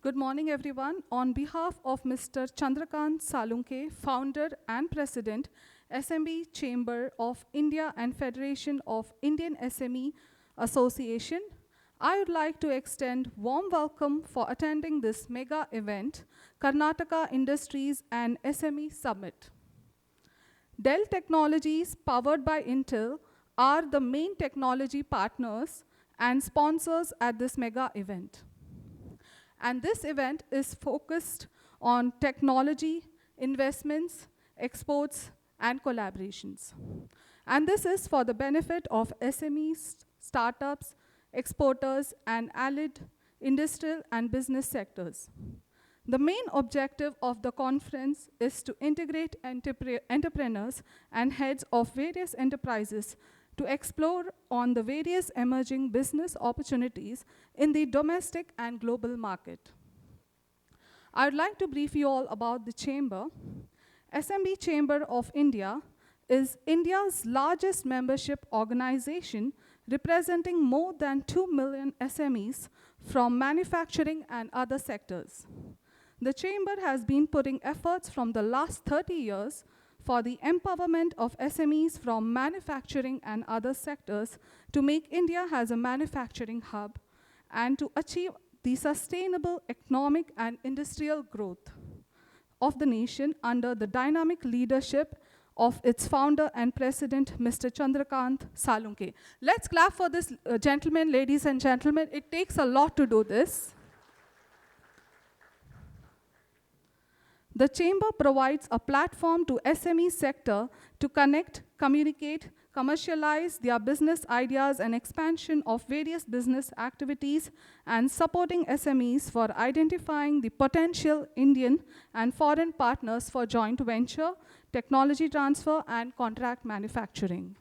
Good morning, everyone. On behalf of Mr. Chandrakant Salunke, founder and president, SME Chamber of India and Federation of Indian SME Association, I would like to extend warm welcome for attending this mega event, Karnataka Industries and SME Summit. Dell Technologies, powered by Intel, are the main technology partners and sponsors at this mega event. And this event is focused on technology, investments, exports, and collaborations. And this is for the benefit of SMEs, startups, exporters, and allied industrial and business sectors. The main objective of the conference is to integrate entrepreneurs and heads of various enterprises to explore on the various emerging business opportunities in the domestic and global market. I would like to brief you all about the Chamber. SME Chamber of India is India's largest membership organization representing more than 2 million SMEs from manufacturing and other sectors. The Chamber has been putting efforts from the last 30 years for the empowerment of SMEs from manufacturing and other sectors to make India as a manufacturing hub and to achieve the sustainable economic and industrial growth of the nation under the dynamic leadership of its founder and president, Mr. Chandrakant Salunke. Let's clap for this gentleman, ladies and gentlemen. It takes a lot to do this. The Chamber provides a platform to SME sector to connect, communicate, commercialize their business ideas and expansion of various business activities and supporting SMEs for identifying the potential Indian and foreign partners for joint venture, technology transfer, and contract manufacturing.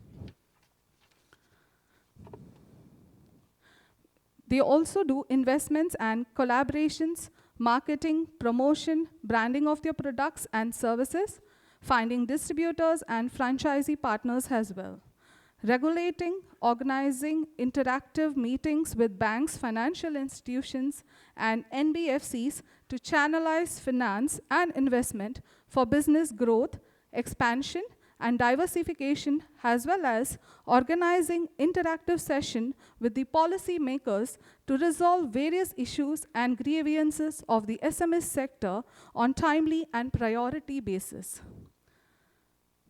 They also do investments and collaborations, marketing, promotion, branding of their products and services, finding distributors and franchisee partners as well. Regulating, organizing interactive meetings with banks, financial institutions, and NBFCs to channelize finance and investment for business growth, expansion, and diversification, as well as organizing interactive session with the policy makers to resolve various issues and grievances of the SMS sector on timely and priority basis.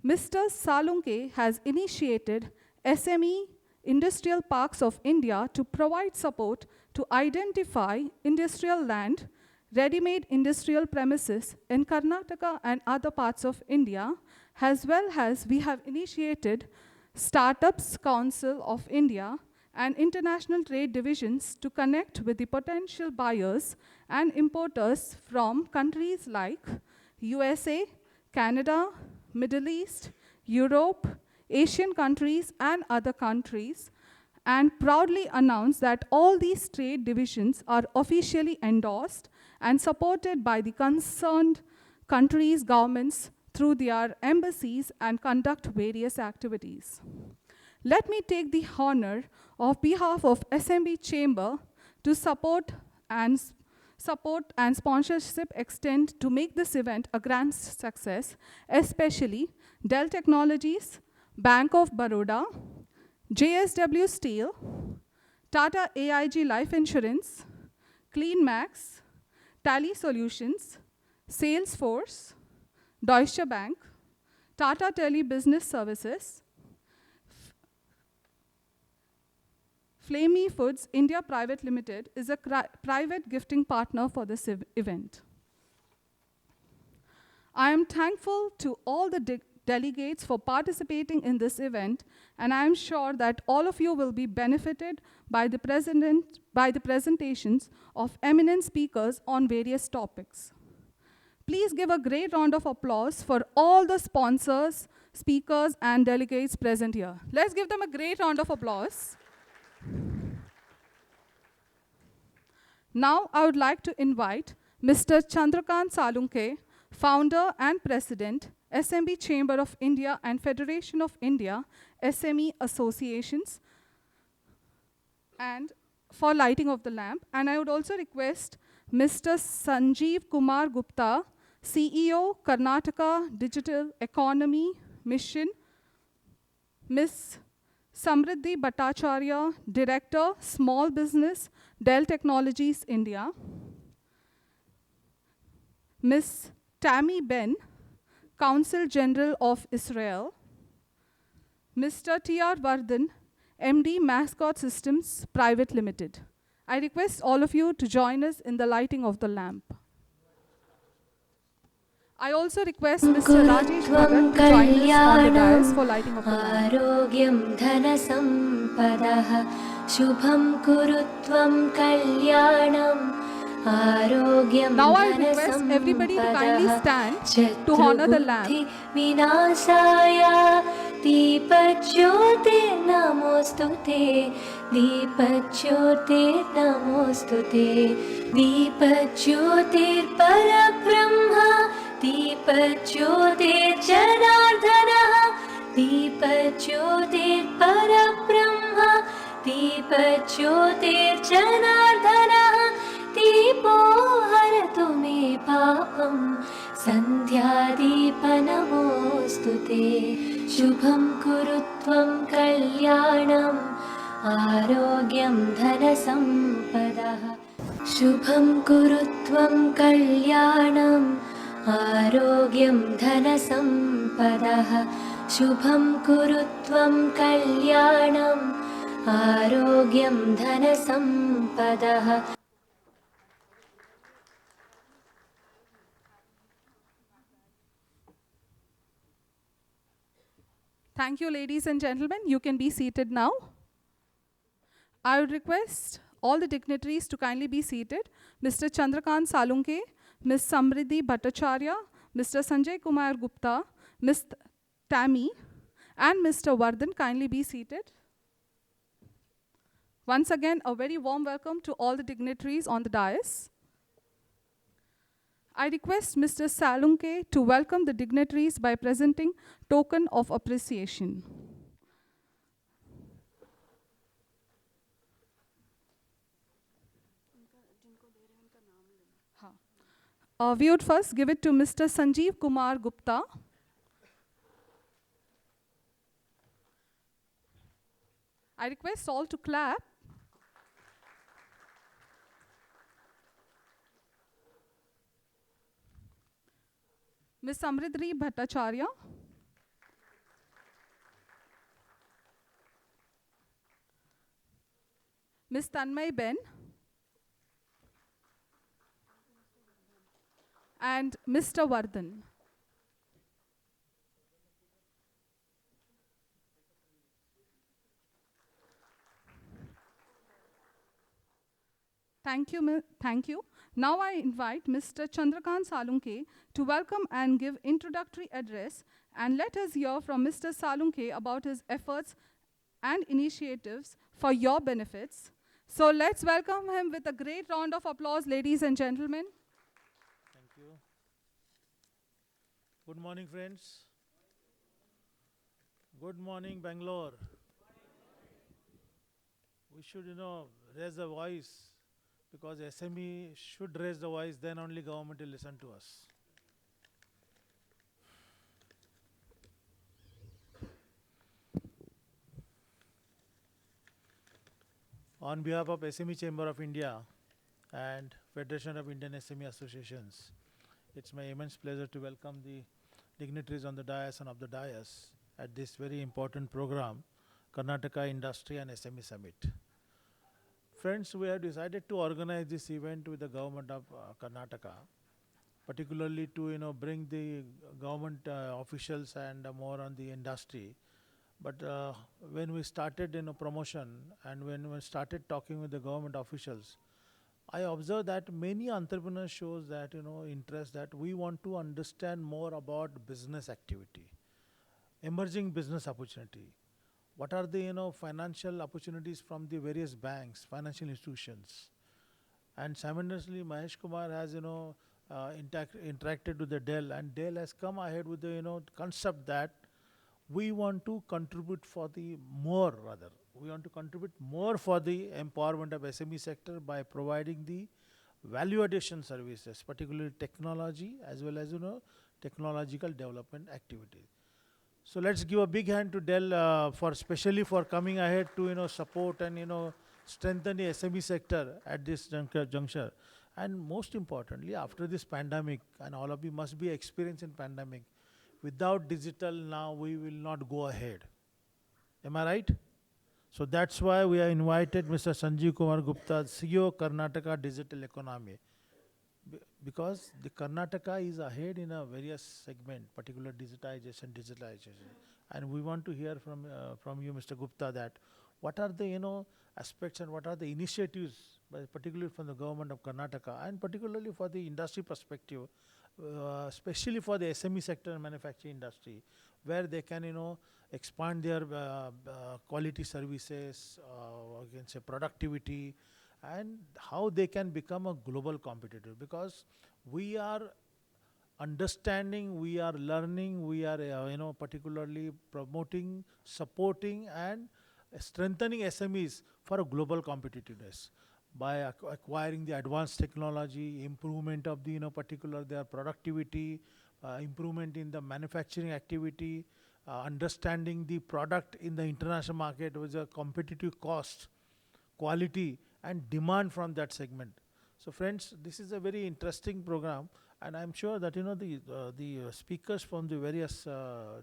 Mr. Salunke has initiated SME Industrial Parks of India to provide support to identify industrial land, ready-made industrial premises in Karnataka and other parts of India, as well as we have initiated Startups Council of India and international trade divisions to connect with the potential buyers and importers from countries like USA, Canada, Middle East, Europe, Asian countries, and other countries, and proudly announce that all these trade divisions are officially endorsed and supported by the concerned countries' governments through their embassies and conduct various activities. Let me take the honor of behalf of SME Chamber to support and sponsorship extend to make this event a grand success, especially Dell Technologies, Bank of Baroda, JSW Steel, Tata AIG Life Insurance, CleanMax, Tally Solutions, Salesforce, Deutsche Bank, Tata Tele Business Services, Flamey Foods India Private Limited is a private gifting partner for this event. I am thankful to all the delegates for participating in this event, and I am sure that all of you will be benefited by the presentations of eminent speakers on various topics. Please give a great round of applause for all the sponsors, speakers, and delegates present here. Let's give them a great round of applause. Now, I would like to invite Mr. Chandrakant Salunke, founder and president, SME Chamber of India and Federation of India, SME Associations, and for lighting of the lamp. And I would also request Mr. Sanjeev Kumar Gupta, CEO, Karnataka Digital Economy Mission. Ms. Samriddhi Bhattacharya, Director, Small Business, Dell Technologies, India. Ms. Tammy Ben, Consul General of Israel. Mr. T.R. Vardhan, MD, Mascot Systems Private Limited. I request all of you to join us in the lighting of the lamp. I also request Mr. Rajesh Bhagat to join us on the dais for lighting of the lamp. Arogyam dhana sampadah shubham kurutvam kalyanam. Now I request everybody to kindly stand to honor the lamp. Vinasaya Deepajyotir namostute, Deepajyotir namostute, Deepajyotir parabrahma, Deepajyotir janardhana, Deepajyotir parabrahma, Deepajyotir janardhana. दीपो हरतु मे पापं सन्ध्यादीपनमोऽस्तु ते शुभं कुरु त्वं कल्याणम् आरोग्यं धनसम्पदः शुभं कुरु त्वं कल्याणम् आरोग्यं धनसम्पदः शुभं कुरु त्वं कल्याणम् आरोग्यं धनसम्पदः. Thank you, ladies and gentlemen. You can be seated now. I would request all the dignitaries to kindly be seated. Mr. Chandrakant Salunke, Ms. Samriddhi Bhattacharya, Mr. Sanjay Kumar Gupta, Ms. Tammy, and Mr. Vardhan, kindly be seated. Once again, a very warm welcome to all the dignitaries on the dais. I request Mr. Salunke to welcome the dignitaries by presenting token of appreciation. We would first give it to Mr. Sanjeev Kumar Gupta. I request all to clap. Ms. Samriddhi Bhattacharya. Ms. Tanmay Ben. And Mr. Vardhan. Thank you. Thank you. Now I invite Mr. Chandrakant Salunke to welcome and give introductory address, and let us hear from Mr. Salunke about his efforts and initiatives for your benefits. So let's welcome him with a great round of applause, ladies and gentlemen. Thank you. Good morning, friends. Good morning, Bangalore. We should, raise the voice, because SME should raise the voice, then only government will listen to us. On behalf of SME Chamber of India and Federation of Indian SME Associations, it's my immense pleasure to welcome the dignitaries on the dais and of the dais at this very important program, Karnataka Industry and SME Summit. Friends, we have decided to organize this event with the government of Karnataka, particularly to bring the government officials and more on the industry. But when we started promotion and when we started talking with the government officials, I observed that many entrepreneurs shows that interest, that we want to understand more about business activity, emerging business opportunity. What are the financial opportunities from the various banks, financial institutions? And simultaneously, Mahesh Kumar has interacted with the Dell, and Dell has come ahead with the concept that we want to contribute for the more, rather we want to contribute more for the empowerment of SME sector by providing the value addition services, particularly technology as well as technological development activities. So let's give a big hand to Dell for especially for coming ahead to support and strengthen the SME sector at this juncture. And most importantly, after this pandemic, and all of you must be experienced in pandemic, without digital now we will not go ahead. Am I right? So that's why we have invited Mr. Sanjeev Kumar Gupta, CEO Karnataka Digital Economy. Because the Karnataka is ahead in a various segment, particular digitalization. And we want to hear from you, Mr. Gupta, that what are the aspects and what are the initiatives, particularly from the government of Karnataka, and particularly for the industry perspective, especially for the SME sector and manufacturing industry, where they can expand their quality services, you can say productivity, and how they can become a global competitor, because we are understanding, we are learning, we are particularly promoting, supporting, and strengthening SMEs for a global competitiveness by acquiring the advanced technology, improvement of the particular their productivity, improvement in the manufacturing activity, understanding the product in the international market with a competitive cost, quality, and demand from that segment. So friends, this is a very interesting program, and I'm sure that the speakers from the various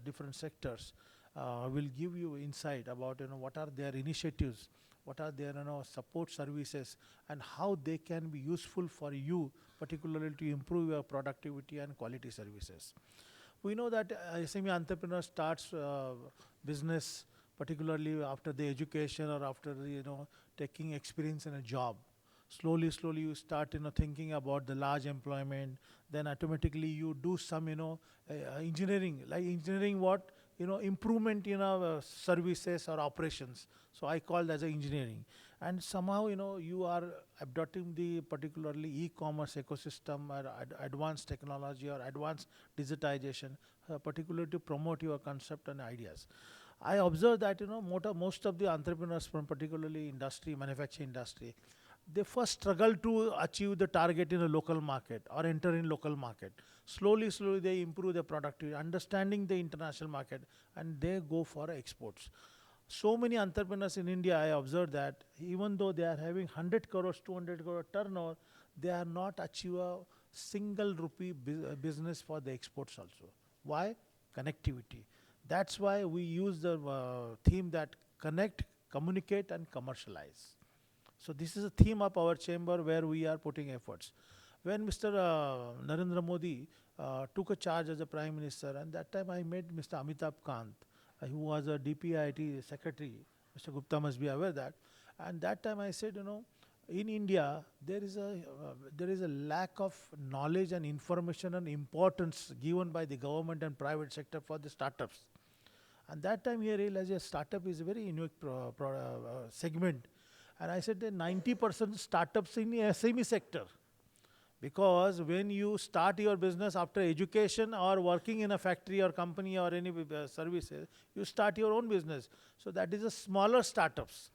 different sectors will give you insight about what are their initiatives, what are their support services, and how they can be useful for you, particularly to improve your productivity and quality services. We know that SME entrepreneur starts business particularly after the education or after taking experience in a job. Slowly, slowly you start thinking about the large employment. Then automatically you do some engineering, like engineering what improvement in services or operations. So I call that as engineering. And somehow you are adopting the particularly e-commerce ecosystem or advanced technology or advanced digitization, particularly to promote your concept and ideas. I observe that most of the entrepreneurs from particularly industry, manufacturing industry, they first struggle to achieve the target in a local market or enter in local market. Slowly, slowly they improve their productivity, understanding the international market, and they go for exports. So many entrepreneurs in India, I observed that even though they are having 100 crores, 200 crore turnover, they are not achieve a single rupee business for the exports also. Why? Connectivity. That's why we use the theme that connect, communicate, and commercialize. So this is a theme of our chamber where we are putting efforts. When Mr. Narendra Modi took a charge as a Prime Minister, and that time I met Mr. Amitabh Kant, who was a DPIIT secretary. Mr. Gupta must be aware that. And that time I said, in India there is a lack of knowledge and information and importance given by the government and private sector for the startups. And that time he realized a startup is a very unique segment. And I said that 90% startups in the SME sector. Because when you start your business after education or working in a factory or company or any services, you start your own business. So that is a smaller startups.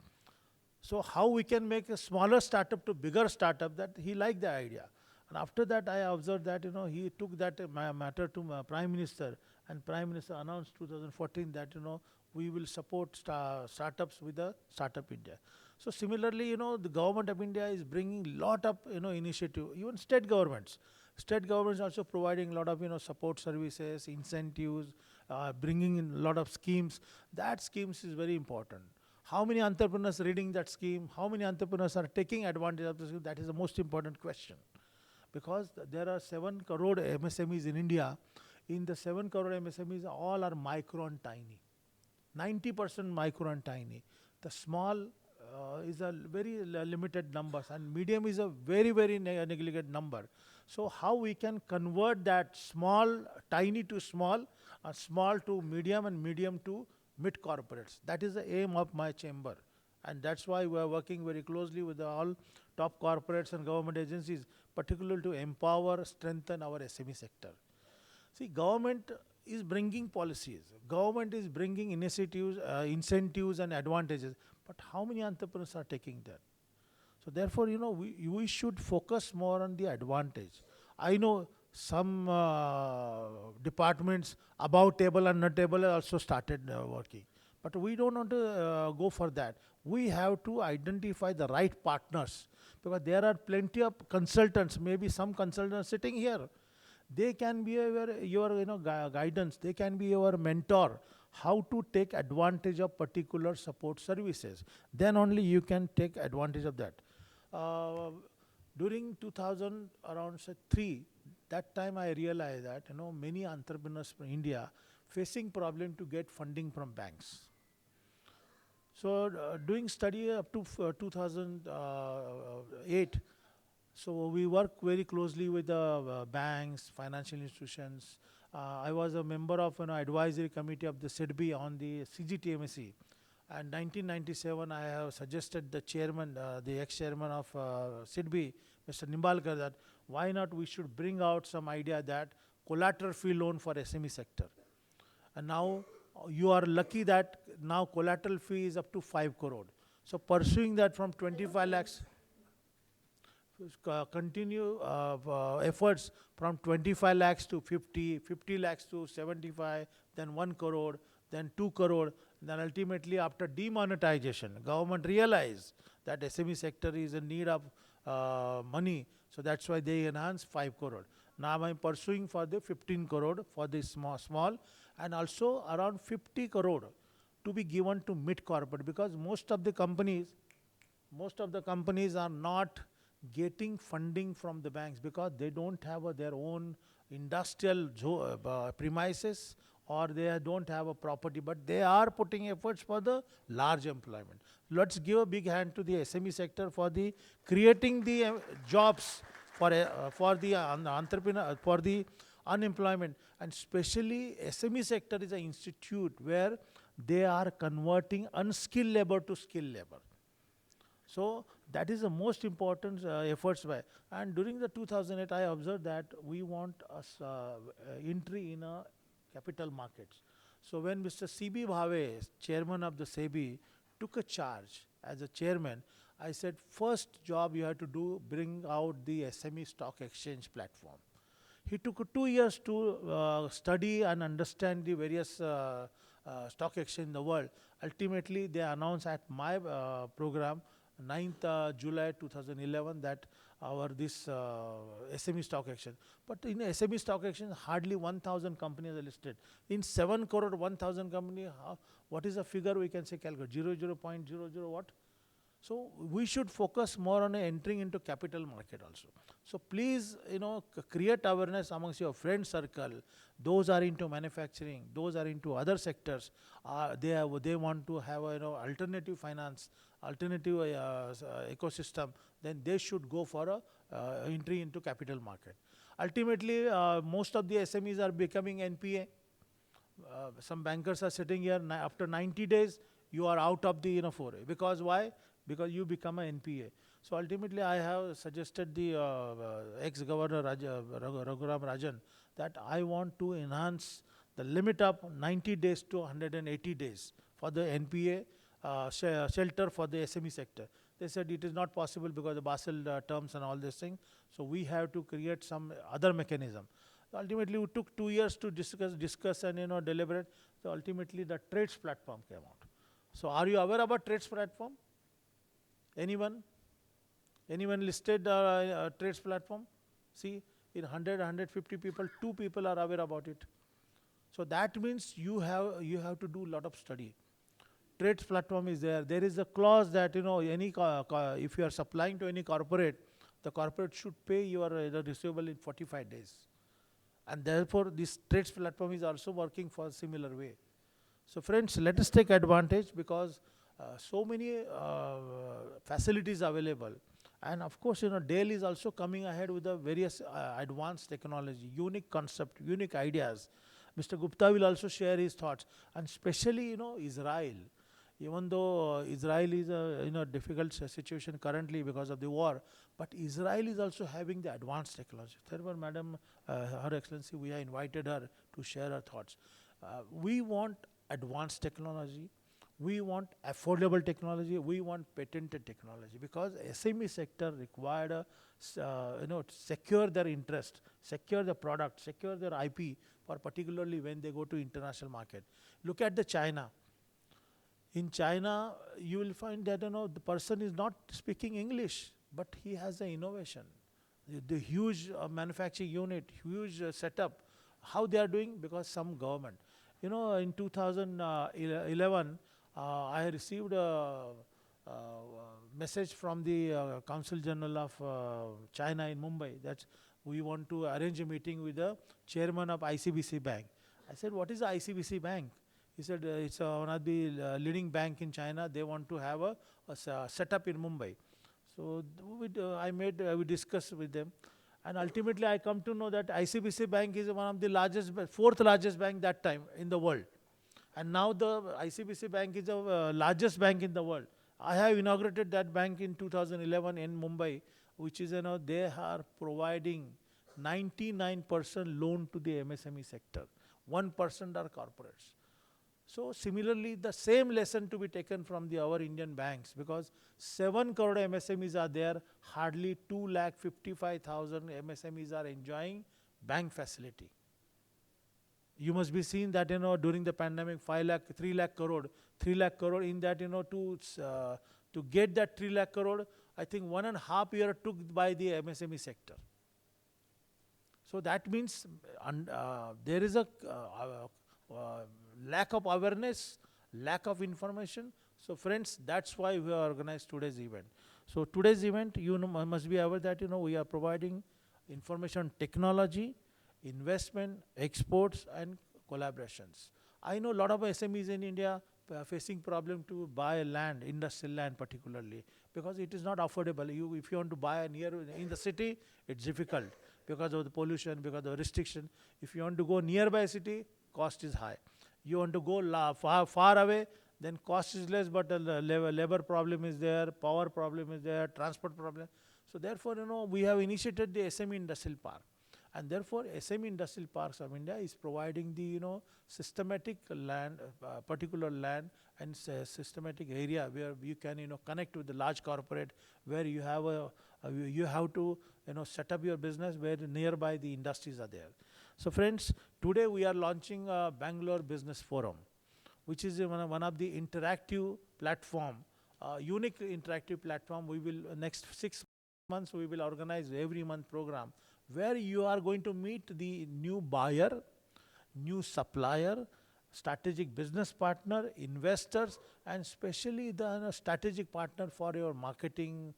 So how we can make a smaller startup to bigger startup, that he liked the idea. And after that I observed that he took that matter to Prime Minister, and Prime Minister announced 2014 that we will support startups with the Startup India. So similarly, the government of India is bringing lot of initiative. Even state governments also providing a lot of support services, incentives, bringing in a lot of schemes. That schemes is very important. How many entrepreneurs reading that scheme? How many entrepreneurs are taking advantage of the scheme? That is the most important question. Because there are 7 crore MSMEs in India. In the 7 crore MSMEs, all are micro and tiny. 90% micro and tiny. The small is a very limited numbers, and medium is a very, very negligent number. So how we can convert that small, tiny to small, small to medium, and medium to mid corporates. That is the aim of my chamber. And that's why we are working very closely with all top corporates and government agencies, particularly to empower, strengthen our SME sector. See, government is bringing policies. Government is bringing initiatives, incentives and advantages. But how many entrepreneurs are taking that? So therefore, we should focus more on the advantage. I know some departments above table and not table also started working, but we don't want to go for that. We have to identify the right partners, because there are plenty of consultants. Maybe some consultants sitting here, they can be your guidance. They can be your mentor. How to take advantage of particular support services. Then only you can take advantage of that. Uh, During 2000 around say 3, that time I realized that many entrepreneurs from India facing problem to get funding from banks. So doing study up to 2008, so we work very closely with the banks, financial institutions. I was a member of advisory committee of the SIDBI on the CGTMSE. And 1997, I have suggested the chairman, the ex-chairman of SIDBI, Mr. Nimbalkar, that why not we should bring out some idea that collateral free loan for SME sector. And now you are lucky that now collateral fee is up to 5 crore. So pursuing that from 25 lakhs, continue efforts from 25 lakhs to 50, 50 lakhs to 75, then 1 crore, then 2 crore, then ultimately after demonetization, government realized that SME sector is in need of money, so that's why they enhanced 5 crore. Now I'm pursuing for the 15 crore for the small, and also around 50 crore to be given to mid corporate, because most of the companies are not getting funding from the banks because they don't have their own industrial premises, or they don't have a property, but they are putting efforts for the large employment. Let's give a big hand to the SME sector for the creating the jobs for the entrepreneur, for the unemployment. And especially SME sector is an institute where they are converting unskilled labor to skilled labor. So that is the most important efforts by. And during the 2008, I observed that we want entry in a capital markets. So when Mr. C.B. Bhave, chairman of the SEBI, took a charge as a chairman, I said, first job you have to do, bring out the SME stock exchange platform. He took 2 years to study and understand the various stock exchange in the world. Ultimately, they announced at my program, 9th July 2011, that this SME stock exchange. But in SME stock exchange, hardly 1,000 companies are listed. In 7 crore, 1,000 company, what is the figure we can say calculate? 0.00 what? So we should focus more on entering into capital market also. So please, create awareness amongst your friend circle. Those are into manufacturing, those are into other sectors. They want to have alternative finance, alternative ecosystem. Then they should go for a entry into capital market. Ultimately, most of the SMEs are becoming NPA. Some bankers are sitting here after 90 days, you are out of the foray. Because why? Because you become an NPA. So ultimately, I have suggested the ex-governor Raghuram Rajan that I want to enhance the limit of 90 days to 180 days for the NPA shelter for the SME sector. They said it is not possible because of Basel terms and all this thing. So we have to create some other mechanism. Ultimately, we took 2 years to discuss and deliberate. So ultimately, the trades platform came out. So are you aware about trades platform? Anyone? Anyone listed trades platform? See, in 100, 150 people, 2 people are aware about it. So that means you have to do a lot of study. Trades platform is there. There is a clause that any if you are supplying to any corporate, the corporate should pay your receivable in 45 days. And therefore, this trades platform is also working for a similar way. So friends, let us take advantage, because so many facilities available. And of course, Dell is also coming ahead with the various advanced technology, unique concept, unique ideas. Mr. Gupta will also share his thoughts. And especially, Israel. Even though Israel is in a difficult situation currently because of the war, but Israel is also having the advanced technology. Therefore, Madam, Her Excellency, we have invited her to share her thoughts. We want advanced technology. We want affordable technology. We want patented technology, because SME sector required to secure their interest, secure the product, secure their IP, for particularly when they go to international market. Look at the China. In China, you will find that the person is not speaking English, but he has an innovation. The huge manufacturing unit, huge setup. How they are doing? Because some government. In 2011, I received a message from the Consul General of China in Mumbai that we want to arrange a meeting with the chairman of ICBC Bank. I said, what is the ICBC Bank? He said, it's one of the leading bank in China. They want to have a setup in Mumbai. So we discussed with them. And ultimately, I come to know that ICBC Bank is one of the largest, fourth largest bank that time in the world. And now the ICBC Bank is the largest bank in the world. I have inaugurated that bank in 2011 in Mumbai, which is, they are providing 99% loan to the MSME sector. 1% are corporates. So similarly, the same lesson to be taken from our Indian banks, because 7 crore MSMEs are there, hardly 2,55,000 MSMEs are enjoying bank facility. You must be seen that during the pandemic, 3 lakh crore in that to get that 3 lakh crore, I think 1.5 years took by the MSME sector. So that means there is a lack of awareness, lack of information. So friends, that's why we have organized today's event. So today's event, must be aware that we are providing information technology, investment, exports, and collaborations. I know a lot of SMEs in India facing problem to buy land, industrial land particularly, because it is not affordable. If you want to buy near in the city, it's difficult because of the pollution, because of the restriction. If you want to go nearby city, cost is high. You want to go far away, then cost is less, but the labor problem is there, power problem is there, transport problem. So therefore, we have initiated the SME Industrial Park. And therefore, SME Industrial Parks of India is providing the, systematic land, particular land and systematic area where you can, connect with the large corporate, where you have you have to, set up your business where nearby the industries are there. So friends, today we are launching a Bangalore Business Forum, which is one of the interactive platform, unique interactive platform. We will, next 6 months, we will organize every month program where you are going to meet the new buyer, new supplier, strategic business partner, investors, and especially the strategic partner for your marketing,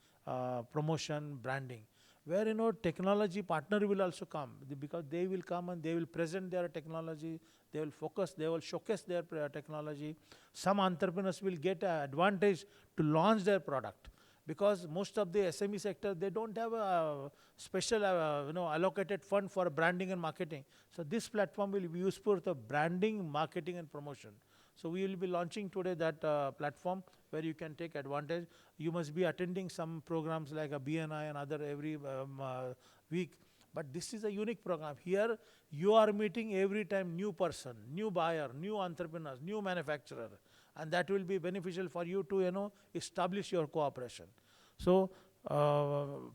promotion, branding. Where technology partner will also come, because they will come and they will present their technology, they will focus, they will showcase their technology. Some entrepreneurs will get an advantage to launch their product, because most of the SME sector, they don't have a special allocated fund for branding and marketing. So this platform will be used for the branding, marketing, and promotion. So we will be launching today that platform where you can take advantage. You must be attending some programs like a BNI and other every week. But this is a unique program. Here you are meeting every time new person, new buyer, new entrepreneurs, new manufacturer. And that will be beneficial for you to establish your cooperation. So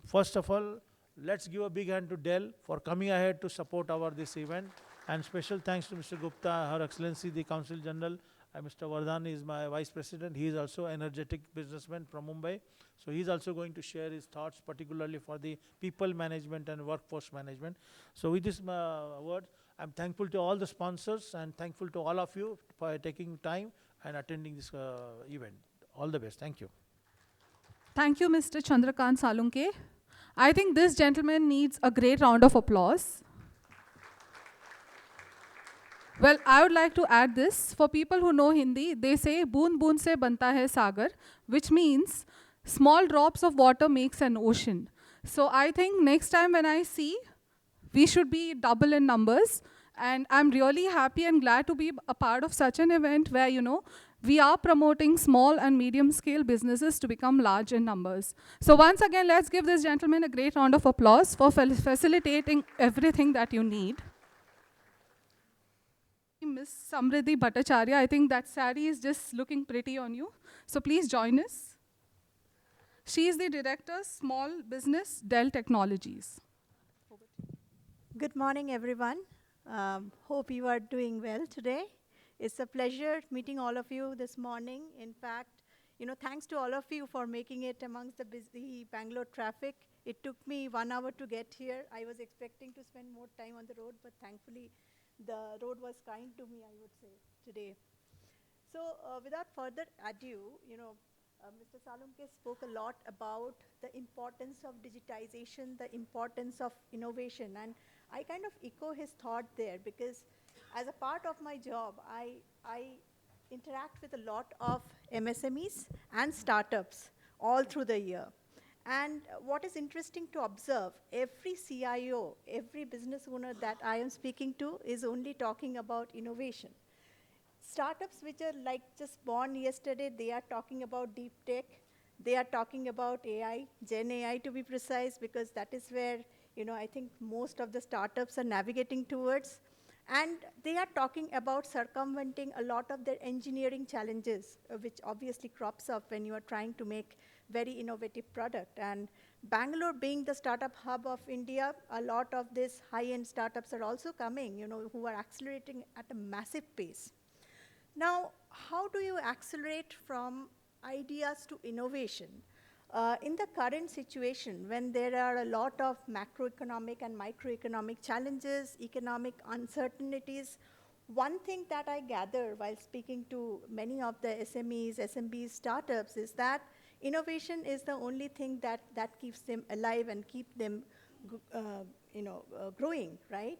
first of all, let's give a big hand to Dell for coming ahead to support this event. And special thanks to Mr. Gupta, Her Excellency, the Consul General. Mr. Vardhan is my Vice President. He is also an energetic businessman from Mumbai. So he is also going to share his thoughts, particularly for the people management and workforce management. So with this word, I'm thankful to all the sponsors and thankful to all of you for taking time and attending this event. All the best. Thank you. Thank you, Mr. Chandrakant Salunke. I think this gentleman needs a great round of applause. Well, I would like to add this. For people who know Hindi, they say, "Boond boond se banta hai sagar," which means small drops of water makes an ocean. So I think next time when I see, we should be double in numbers. And I'm really happy and glad to be a part of such an event where, we are promoting small and medium scale businesses to become large in numbers. So once again, let's give this gentleman a great round of applause for facilitating everything that you need. Miss Samriddhi Bhattacharya. I think that sari is just looking pretty on you. So please join us. She is the Director, Small Business, Dell Technologies. Good morning, everyone. Hope you are doing well today. It's a pleasure meeting all of you this morning. In fact, thanks to all of you for making it amongst the busy Bangalore traffic. It took me 1 hour to get here. I was expecting to spend more time on the road, but thankfully, the road was kind to me, I would say, today. So without further ado, Mr. Salunke spoke a lot about the importance of digitization, the importance of innovation, and I kind of echo his thought there because as a part of my job, I interact with a lot of MSMEs and startups all through the year. And what is interesting to observe, every CIO, every business owner that I am speaking to is only talking about innovation. Startups which are like just born yesterday, they are talking about deep tech. They are talking about AI, Gen AI to be precise, because that is where I think most of the startups are navigating towards. And they are talking about circumventing a lot of their engineering challenges, which obviously crops up when you are trying to make very innovative product. And Bangalore being the startup hub of India, a lot of these high-end startups are also coming, who are accelerating at a massive pace. Now, how do you accelerate from ideas to innovation? In the current situation, when there are a lot of macroeconomic and microeconomic challenges, economic uncertainties, one thing that I gather while speaking to many of the SMEs, SMBs, startups is that innovation is the only thing that keeps them alive and keep them growing, right?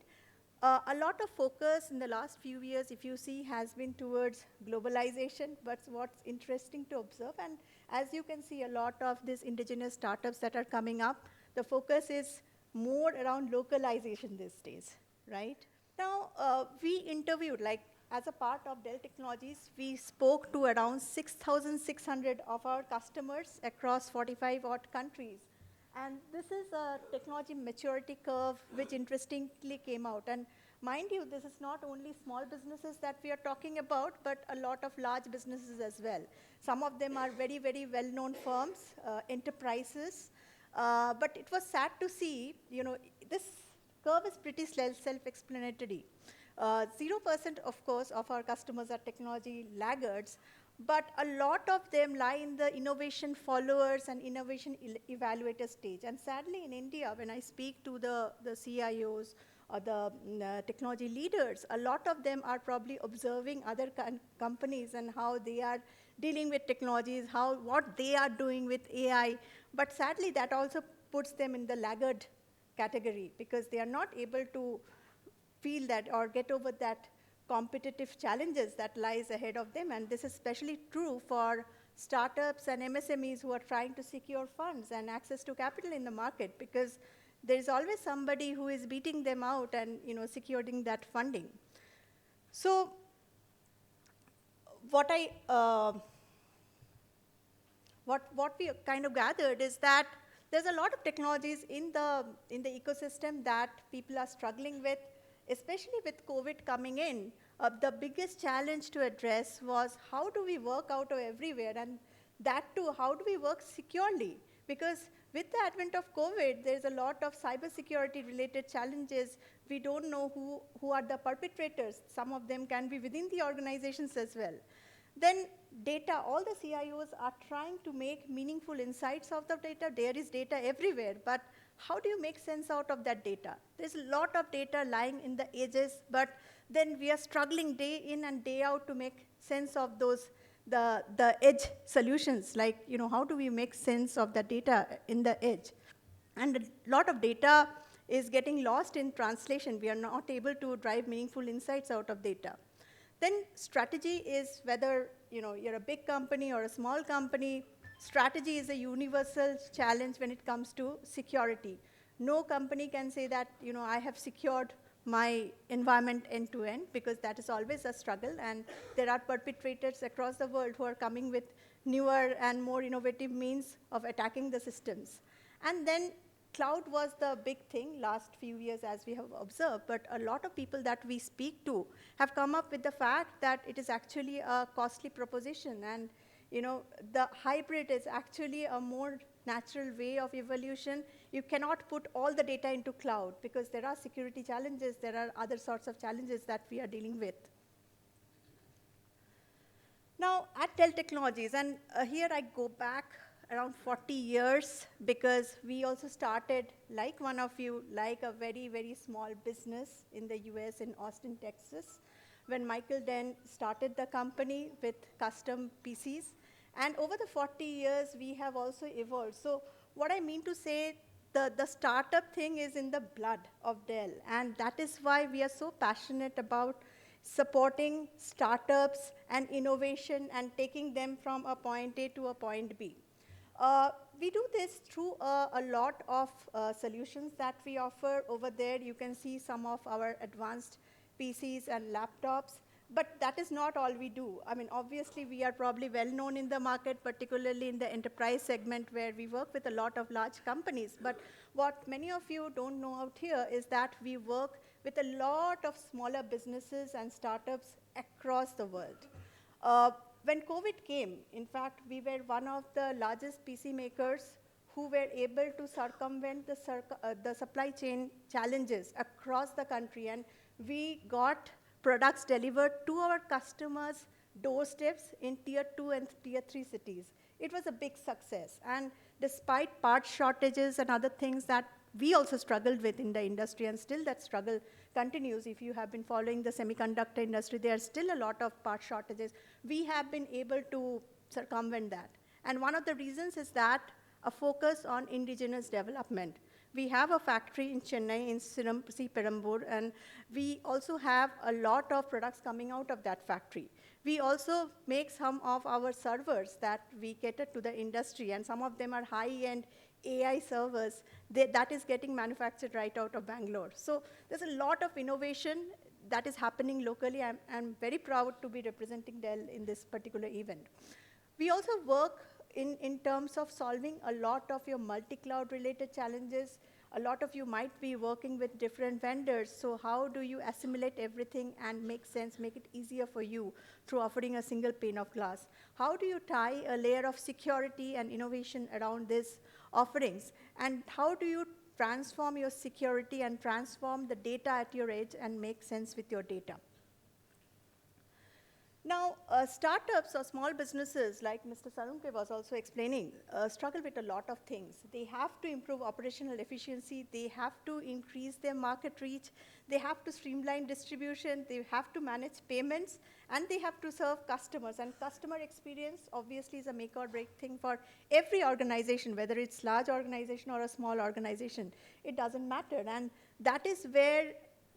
A lot of focus in the last few years, if you see, has been towards globalization, but what's interesting to observe, and as you can see, a lot of these indigenous startups that are coming up, the focus is more around localization these days, right? Now, we interviewed, like as a part of Dell Technologies, we spoke to around 6,600 of our customers across 45 odd countries. And this is a technology maturity curve which interestingly came out. And mind you, this is not only small businesses that we are talking about, but a lot of large businesses as well. Some of them are very, very well-known firms, enterprises. But it was sad to see, this curve is pretty self-explanatory. 0%, of course, of our customers are technology laggards, but a lot of them lie in the innovation followers and innovation evaluator stage. And sadly, in India, when I speak to the CIOs or the technology leaders, a lot of them are probably observing other companies and how they are dealing with technologies, what they are doing with AI. But sadly, that also puts them in the laggard category because they are not able to feel that or get over that competitive challenges that lies ahead of them. And this is especially true for startups and MSMEs who are trying to secure funds and access to capital in the market because there's always somebody who is beating them out and securing that funding. So what we kind of gathered is that there's a lot of technologies in the ecosystem that people are struggling with, especially with COVID coming in. The biggest challenge to address was how do we work out of everywhere, and that too, how do we work securely? Because with the advent of COVID, there's a lot of cybersecurity related challenges. We don't know who are the perpetrators. Some of them can be within the organizations as well. Then data, all the CIOs are trying to make meaningful insights of the data. There is data everywhere, but how do you make sense out of that data? There's a lot of data lying in the edges, but then we are struggling day in and day out to make sense of those, the edge solutions, like, how do we make sense of the data in the edge? And a lot of data is getting lost in translation. We are not able to drive meaningful insights out of data. Then strategy is whether you're a big company or a small company, strategy is a universal challenge when it comes to security. No company can say that I have secured my environment end to end because that is always a struggle, and there are perpetrators across the world who are coming with newer and more innovative means of attacking the systems. And then cloud was the big thing last few years as we have observed, but a lot of people that we speak to have come up with the fact that it is actually a costly proposition, and the hybrid is actually a more natural way of evolution. You cannot put all the data into cloud because there are security challenges, there are other sorts of challenges that we are dealing with. Now, at Dell Technologies, and here I go back around 40 years because we also started, like one of you, like a very, very small business in the US in Austin, Texas, when Michael Dent started the company with custom PCs. And over the 40 years, we have also evolved. So what I mean to say, the startup thing is in the blood of Dell. And that is why we are so passionate about supporting startups and innovation and taking them from a point A to a point B. We do this through a lot of solutions that we offer. Over there, you can see some of our advanced PCs and laptops. But that is not all we do. I mean, obviously, we are probably well known in the market, particularly in the enterprise segment where we work with a lot of large companies. But what many of you don't know out here is that we work with a lot of smaller businesses and startups across the world. When COVID came, in fact, we were one of the largest PC makers who were able to circumvent the supply chain challenges across the country. And we got products delivered to our customers' doorsteps in tier 2 and tier 3 cities. It was a big success. And despite part shortages and other things that we also struggled with in the industry, and still that struggle continues. If you have been following the semiconductor industry, there are still a lot of part shortages. We have been able to circumvent that. And one of the reasons is that a focus on indigenous development. We have a factory in Chennai, in Perambur, and we also have a lot of products coming out of that factory. We also make some of our servers that we cater to the industry, and some of them are high-end AI servers that is getting manufactured right out of Bangalore. So there's a lot of innovation that is happening locally. I'm very proud to be representing Dell in this particular event. We also work in terms of solving a lot of your multi-cloud related challenges. A lot of you might be working with different vendors, so how do you assimilate everything and make sense, make it easier for you through offering a single pane of glass? How do you tie a layer of security and innovation around these offerings? And how do you transform your security and transform the data at your edge and make sense with your data? Now, startups or small businesses, like Mr. Salunke was also explaining, struggle with a lot of things. They have to improve operational efficiency. They have to increase their market reach. They have to streamline distribution. They have to manage payments. And they have to serve customers. And customer experience, obviously, is a make or break thing for every organization, whether it's large organization or a small organization. It doesn't matter. And that is where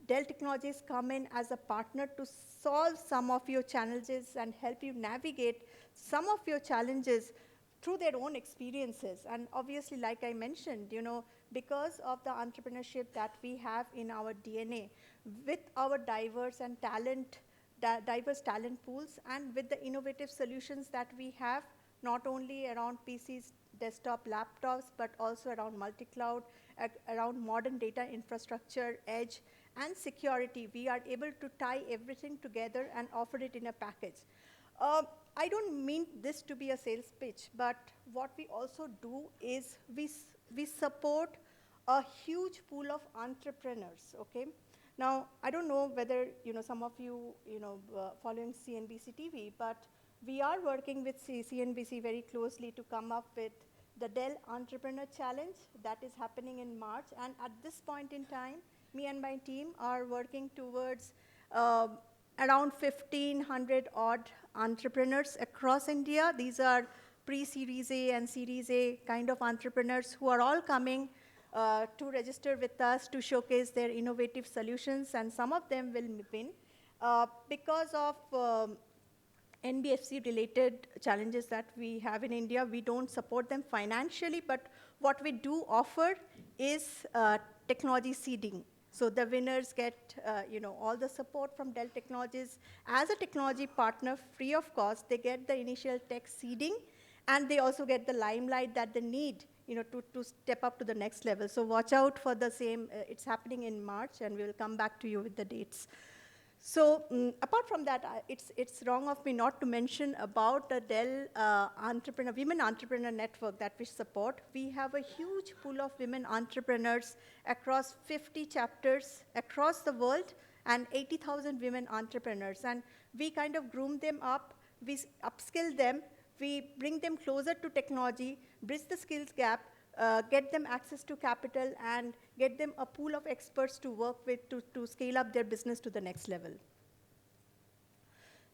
Dell Technologies come in as a partner to solve some of your challenges and help you navigate some of your challenges through their own experiences. And obviously, like I mentioned, because of the entrepreneurship that we have in our DNA, with our diverse talent pools, and with the innovative solutions that we have, not only around PCs, desktop, laptops, but also around multi-cloud, around modern data infrastructure, edge, and security, we are able to tie everything together and offer it in a package. I don't mean this to be a sales pitch, but what we also do is we support a huge pool of entrepreneurs, okay? Now, I don't know whether some of you following CNBC TV, but we are working with CNBC very closely to come up with the Dell Entrepreneur Challenge that is happening in March. And at this point in time, me and my team are working towards around 1,500 odd entrepreneurs across India. These are pre-Series A and Series A kind of entrepreneurs who are all coming to register with us to showcase their innovative solutions, and some of them will win. Because of NBFC-related challenges that we have in India, we don't support them financially, but what we do offer is technology seeding. So the winners get all the support from Dell Technologies. As a technology partner, free of cost, they get the initial tech seeding, and they also get the limelight that they need to step up to the next level. So watch out for the same. It's happening in March, and we will come back to you with the dates. So apart from that, it's wrong of me not to mention about the Dell Women Entrepreneur Network that we support. We have a huge pool of women entrepreneurs across 50 chapters across the world and 80,000 women entrepreneurs. And we kind of groom them up, we upskill them, we bring them closer to technology, bridge the skills gap, get them access to capital, and get them a pool of experts to work with to scale up their business to the next level.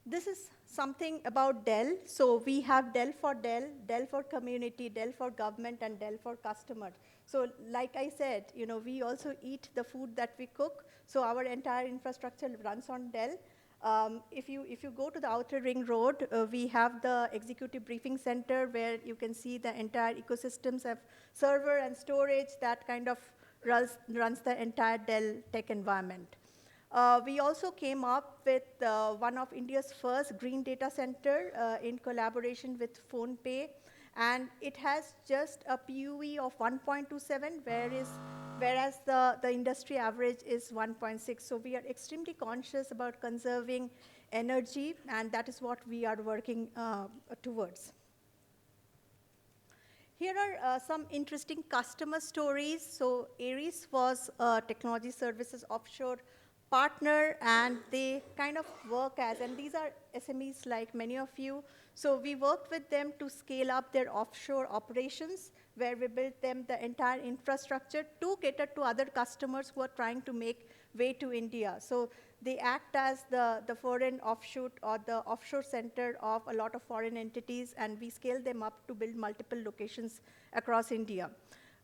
This is something about Dell. So we have Dell for community, Dell for government, and Dell for customer. So like I said, we also eat the food that we cook. So our entire infrastructure runs on Dell. If you go to the Outer Ring Road, we have the Executive Briefing Center where you can see the entire ecosystems of server and storage that kind of runs the entire Dell tech environment. We also came up with one of India's first green data center in collaboration with PhonePe, and it has just a PUE of 1.27, whereas the industry average is 1.6. So we are extremely conscious about conserving energy, and that is what we are working towards. Here are some interesting customer stories. So Ares was a technology services offshore partner, and they kind of work as, and these are SMEs like many of you. So we worked with them to scale up their offshore operations, where we built them the entire infrastructure to cater to other customers who are trying to make way to India. So they act as the foreign offshoot or the offshore center of a lot of foreign entities, and we scale them up to build multiple locations across India.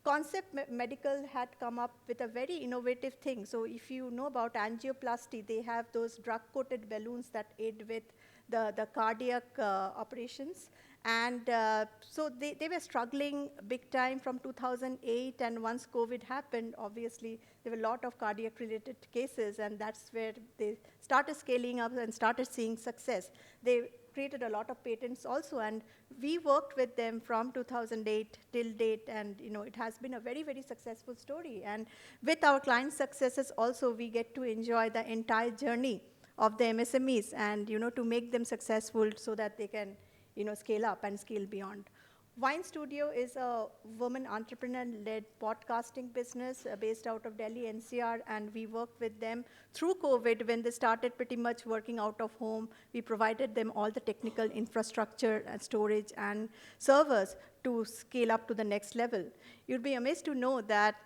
Concept Medical had come up with a very innovative thing. So if you know about angioplasty, they have those drug-coated balloons that aid with the cardiac operations. And so they were struggling big time from 2008, and once COVID happened, obviously, there were a lot of cardiac-related cases, and that's where they started scaling up and started seeing success. They created a lot of patents also, and we worked with them from 2008 till date, and it has been a very, very successful story. And with our client successes also, we get to enjoy the entire journey of the MSMEs and to make them successful so that they can scale up and scale beyond. Wine Studio is a woman entrepreneur-led podcasting business based out of Delhi NCR, and we worked with them through COVID when they started pretty much working out of home. We provided them all the technical infrastructure and storage and servers to scale up to the next level. You'd be amazed to know that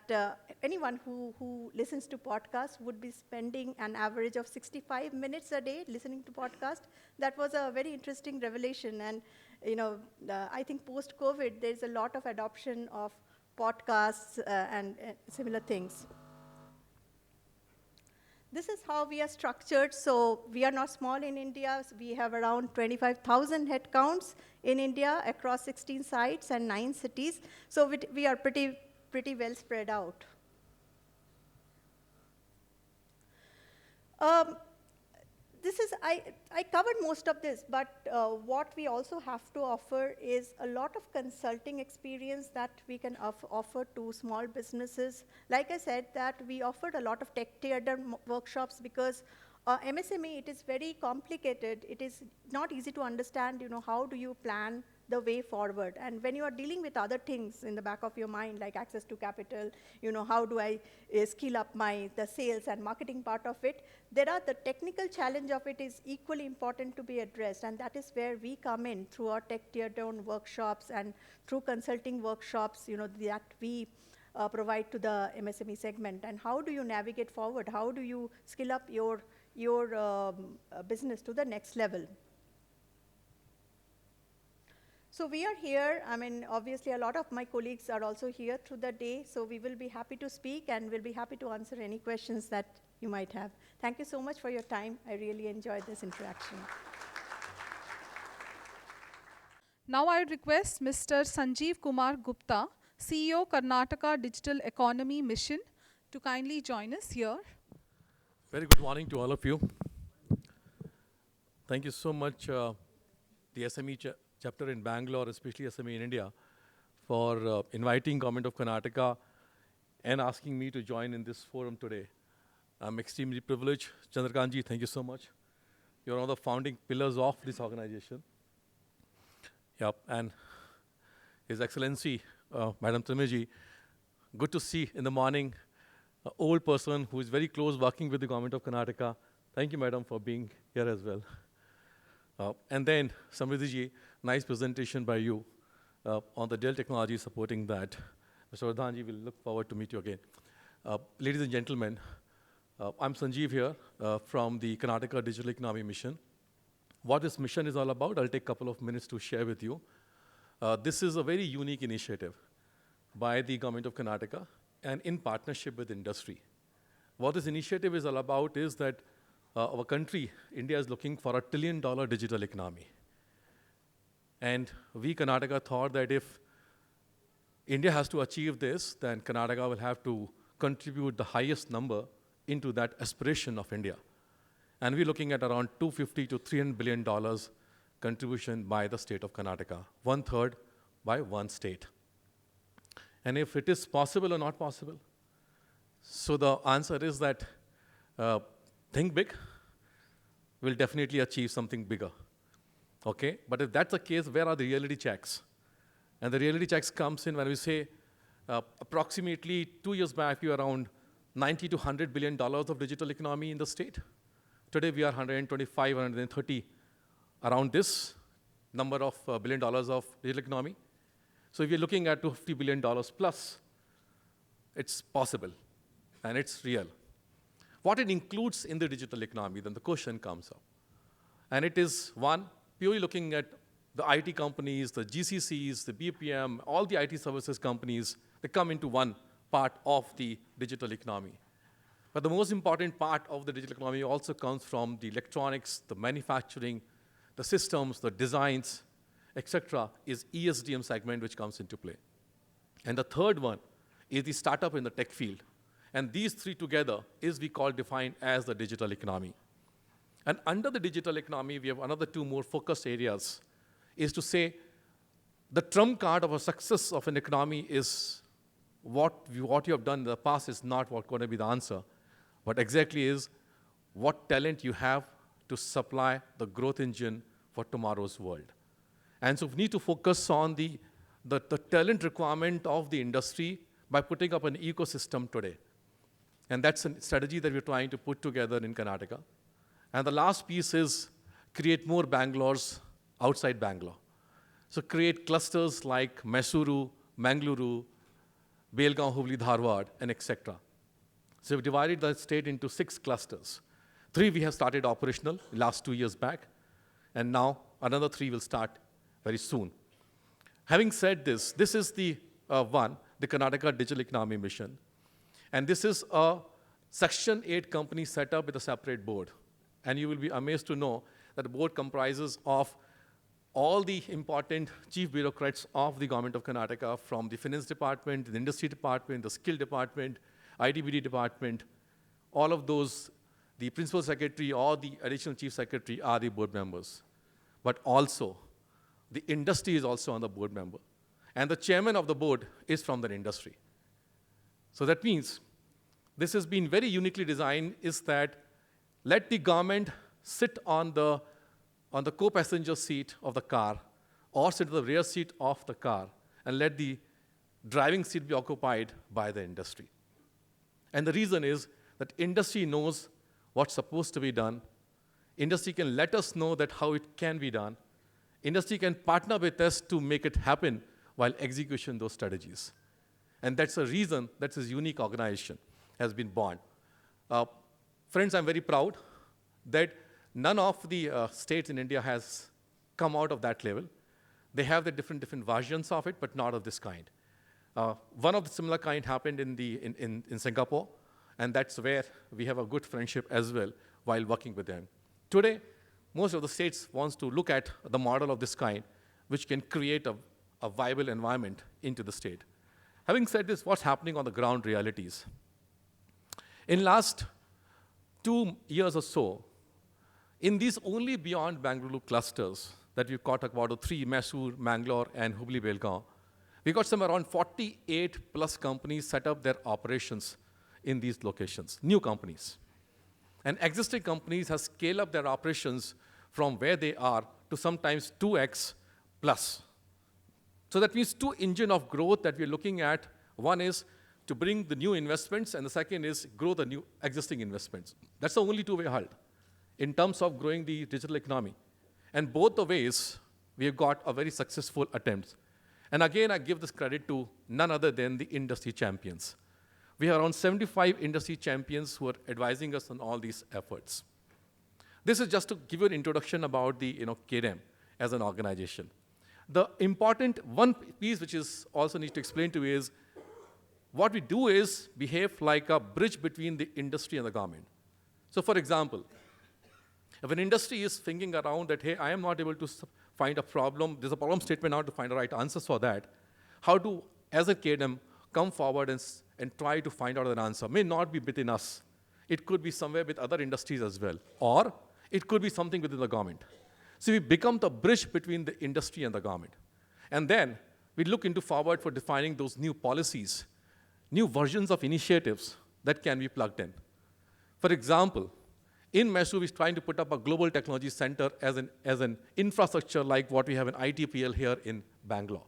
anyone who listens to podcasts would be spending an average of 65 minutes a day listening to podcasts. That was a very interesting revelation, and I think post-COVID, there's a lot of adoption of podcasts and similar things. This is how we are structured. So we are not small in India. So we have around 25,000 headcounts in India across 16 sites and 9 cities. So we are pretty well spread out. I covered most of this, but what we also have to offer is a lot of consulting experience that we can offer to small businesses. Like I said, that we offered a lot of tech teardown workshops because MSME, it is very complicated. It is not easy to understand, how do you plan the way forward. And when you are dealing with other things in the back of your mind, like access to capital, how do I scale up the sales and marketing part of it, the technical challenge of it is equally important to be addressed, and that is where we come in through our tech teardown workshops and through consulting workshops, that we provide to the MSME segment. And how do you navigate forward? How do you scale up your business to the next level? So we are here. Obviously, a lot of my colleagues are also here through the day, so we will be happy to speak, and we'll be happy to answer any questions that you might have. Thank you so much for your time. I really enjoyed this interaction. Now I request Mr. Sanjeev Kumar Gupta, CEO, Karnataka Digital Economy Mission, to kindly join us here. Very good morning to all of you. Thank you so much, the SME chapter in Bangalore, especially SME in India, for inviting Government of Karnataka and asking me to join in this forum today. I'm extremely privileged. Chandrakantji, thank you so much. You're one of the founding pillars of this organization. Yep, and His Excellency, Madam Trimeji, good to see in the morning an old person who is very close working with the Government of Karnataka. Thank you, Madam, for being here as well. And then, Samriddhiji, nice presentation by you on the Dell technology supporting that. Mr. Vardhanji, we'll look forward to meet you again. Ladies and gentlemen, I'm Sanjeev here from the Karnataka Digital Economy Mission. What this mission is all about, I'll take a couple of minutes to share with you. This is a very unique initiative by the Government of Karnataka and in partnership with industry. What this initiative is all about is that our country, India, is looking for $1 trillion digital economy. And we, Karnataka, thought that if India has to achieve this, then Karnataka will have to contribute the highest number into that aspiration of India. And we're looking at around $250 to $300 billion contribution by the state of Karnataka, 1/3 by one state. And if it is possible or not possible? So the answer is that think big, we'll definitely achieve something bigger. Okay? But if that's the case, where are the reality checks? And the reality checks comes in when we say approximately 2 years back, we were around $90 to $100 billion of digital economy in the state. Today, we are 125, 130, around this number of $1 billion of digital economy. So if you're looking at $250 billion plus, it's possible, and it's real. What it includes in the digital economy, then the question comes up. And it is, one, purely looking at the IT companies, the GCCs, the BPM, all the IT services companies, they come into one part of the digital economy. But the most important part of the digital economy also comes from the electronics, the manufacturing, the systems, the designs, etc., is ESDM segment which comes into play. And the third one is the startup in the tech field. And these three together is defined as the digital economy. And under the digital economy, we have another two more focused areas, is to say the trump card of a success of an economy is what you have done in the past is not what's going to be the answer, but exactly is what talent you have to supply the growth engine for tomorrow's world. And so we need to focus on the talent requirement of the industry by putting up an ecosystem today. And that's a strategy that we're trying to put together in Karnataka. And the last piece is create more Bangalores outside Bangalore. So create clusters like Mysuru, Bengaluru, Belgaum, Hubli, Dharwad, and etc. So we've divided the state into 6 clusters. 3 we have started operational last 2 years back, and now another 3 will start very soon. Having said this, this is the the Karnataka Digital Economy Mission. And this is a Section 8 company set up with a separate board. And you will be amazed to know that the board comprises of all the important chief bureaucrats of the government of Karnataka, from the finance department, the industry department, the skill department, IDBD department, all of those, the principal secretary or the additional chief secretary are the board members. But also, the industry is also on the board member. And the chairman of the board is from the industry. So that means this has been very uniquely designed, is that let the government sit on the co-passenger seat of the car or sit in the rear seat of the car and let the driving seat be occupied by the industry. And the reason is that industry knows what's supposed to be done. Industry can let us know that how it can be done. Industry can partner with us to make it happen while execution those strategies. And that's the reason that this unique organization has been born. Friends, I'm very proud that none of the states in India has come out of that level. They have the different versions of it, but not of this kind. One of the similar kind happened in Singapore, and that's where we have a good friendship as well while working with them. Today, most of the states wants to look at the model of this kind, which can create a viable environment into the state. Having said this, what's happening on the ground realities? In last 2 years or so, in these only beyond Bengaluru clusters that we've talked about, the 3, Mysuru, Mangalore, and Hubli, Belgaum, We got some around 48 plus companies set up their operations in these locations, new companies. And existing companies have scaled up their operations from where they are to sometimes 2x plus. So that means two engines of growth that we're looking at. One is to bring the new investments, and the second is grow the new existing investments. That's the only two-way halt in terms of growing the digital economy. And both the ways, we have got a very successful attempt. And again, I give this credit to none other than the industry champions. We have around 75 industry champions who are advising us on all these efforts. This is just to give you an introduction about the KDM as an organization. The important one piece which is also need to explain to you is what we do is behave like a bridge between the industry and the government. So for example, if an industry is thinking around that, hey, I am not able to find a problem, there's a problem statement now to find the right answers for that, how to, as a KDM, come forward and try to find out an answer? May not be within us. It could be somewhere with other industries as well. Or it could be something within the government. So we become the bridge between the industry and the government. And then we look into forward for defining those new policies, new versions of initiatives that can be plugged in. For example, in Mysore, we're trying to put up a global technology center as an infrastructure like what we have in ITPL here in Bangalore.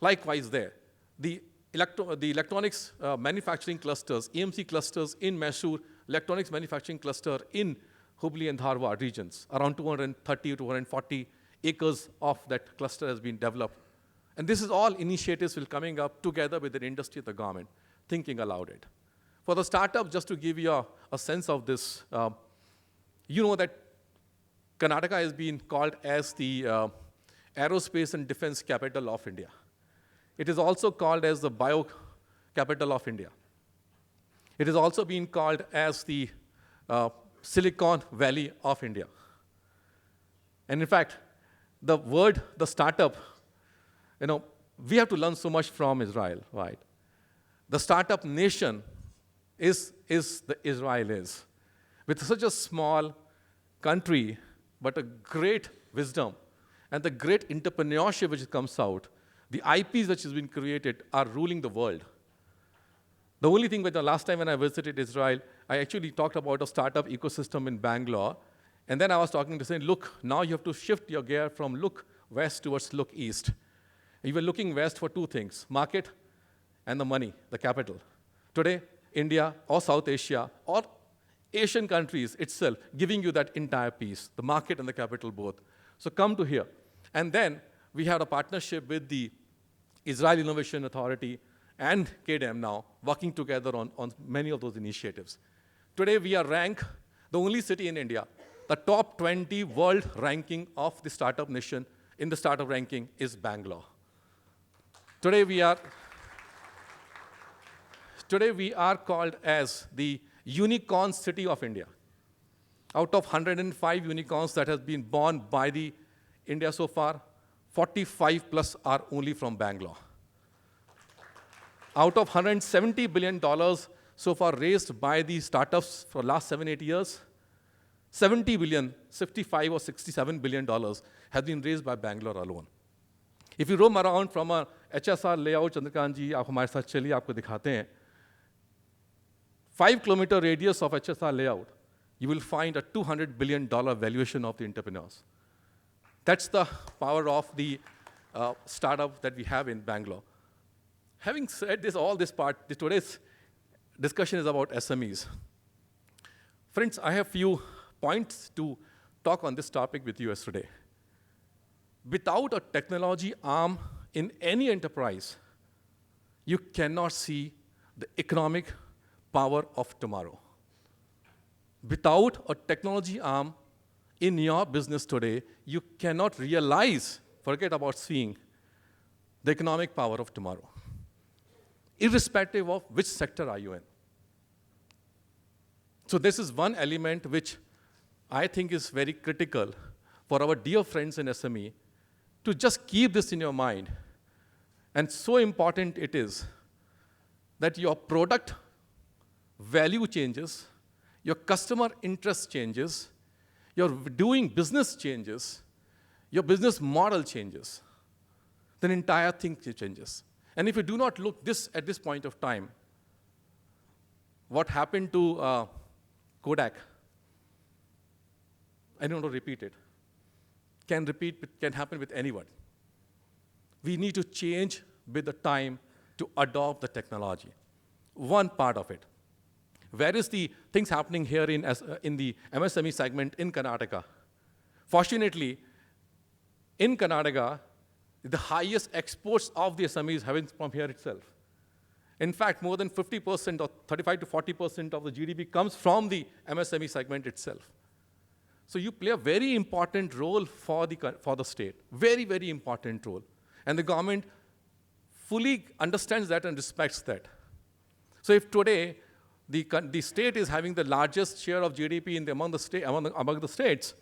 Likewise there, the electronics manufacturing clusters, EMC clusters in Mysore, electronics manufacturing cluster in Hubli and Dharwad regions, around 230 to 240 acres of that cluster has been developed. And this is all initiatives will coming up together with the industry and the government, thinking aloud it. For the startup, just to give you a sense of this, you know that Karnataka has been called as the aerospace and defense capital of India. It is also called as the bio capital of India. It is also been called as the Silicon Valley of India. And in fact, the word, the startup, we have to learn so much from Israel, right? The startup nation is the Israel is. With such a small country, but a great wisdom and the great entrepreneurship which comes out, the IPs which has been created are ruling the world. The only thing with the last time when I visited Israel, I actually talked about a startup ecosystem in Bangalore. And then I was talking to saying, look, now you have to shift your gear from look west towards look east. You were looking west for two things, market and the money, the capital. Today, India or South Asia or Asian countries itself giving you that entire piece, the market and the capital both. So come to here. And then we had a partnership with the Israel Innovation Authority and KDM now, working together on many of those initiatives. Today we are ranked, the only city in India, the top 20 world ranking of the startup nation in the startup ranking is Bangalore. Today we are called as the unicorn city of India. Out of 105 unicorns that has been born by the India so far, 45 plus are only from Bangalore. Out of $170 billion so far raised by the startups for the last 7-8 years, 70 billion, 55 or 67 billion dollars has been raised by Bangalore alone. If you roam around from a HSR layout, Chandrakant ji, आप हमारे साथ चलिए आपको दिखाते हैं. 5-kilometer radius of HSR layout, you will find a $200 billion valuation of the entrepreneurs. That's the power of the startup that we have in Bangalore. Having said this, all this part, today's discussion is about SMEs. Friends, I have few points to talk on this topic with you yesterday. Without a technology arm in any enterprise, you cannot see the economic power of tomorrow. Without a technology arm in your business today, you cannot realize, forget about seeing, the economic power of tomorrow, irrespective of which sector are you in. So this is one element which I think is very critical for our dear friends in SME to just keep this in your mind. And so important it is that your product value changes, your customer interest changes, your doing business changes, your business model changes. then entire thing changes. And if you do not look at this point of time, what happened to Kodak, I don't want to repeat it, can happen with anyone. We need to change with the time to adopt the technology. One part of it. Where is the things happening here in the MSME segment in Karnataka? Fortunately, in Karnataka, the highest exports of the SMEs having from here itself. In fact, more than 50% or 35 to 40% of the GDP comes from the MSME segment itself. So you play a very important role for the state, very, very important role. And the government fully understands that and respects that. So if today the state is having the largest share of GDP among the states,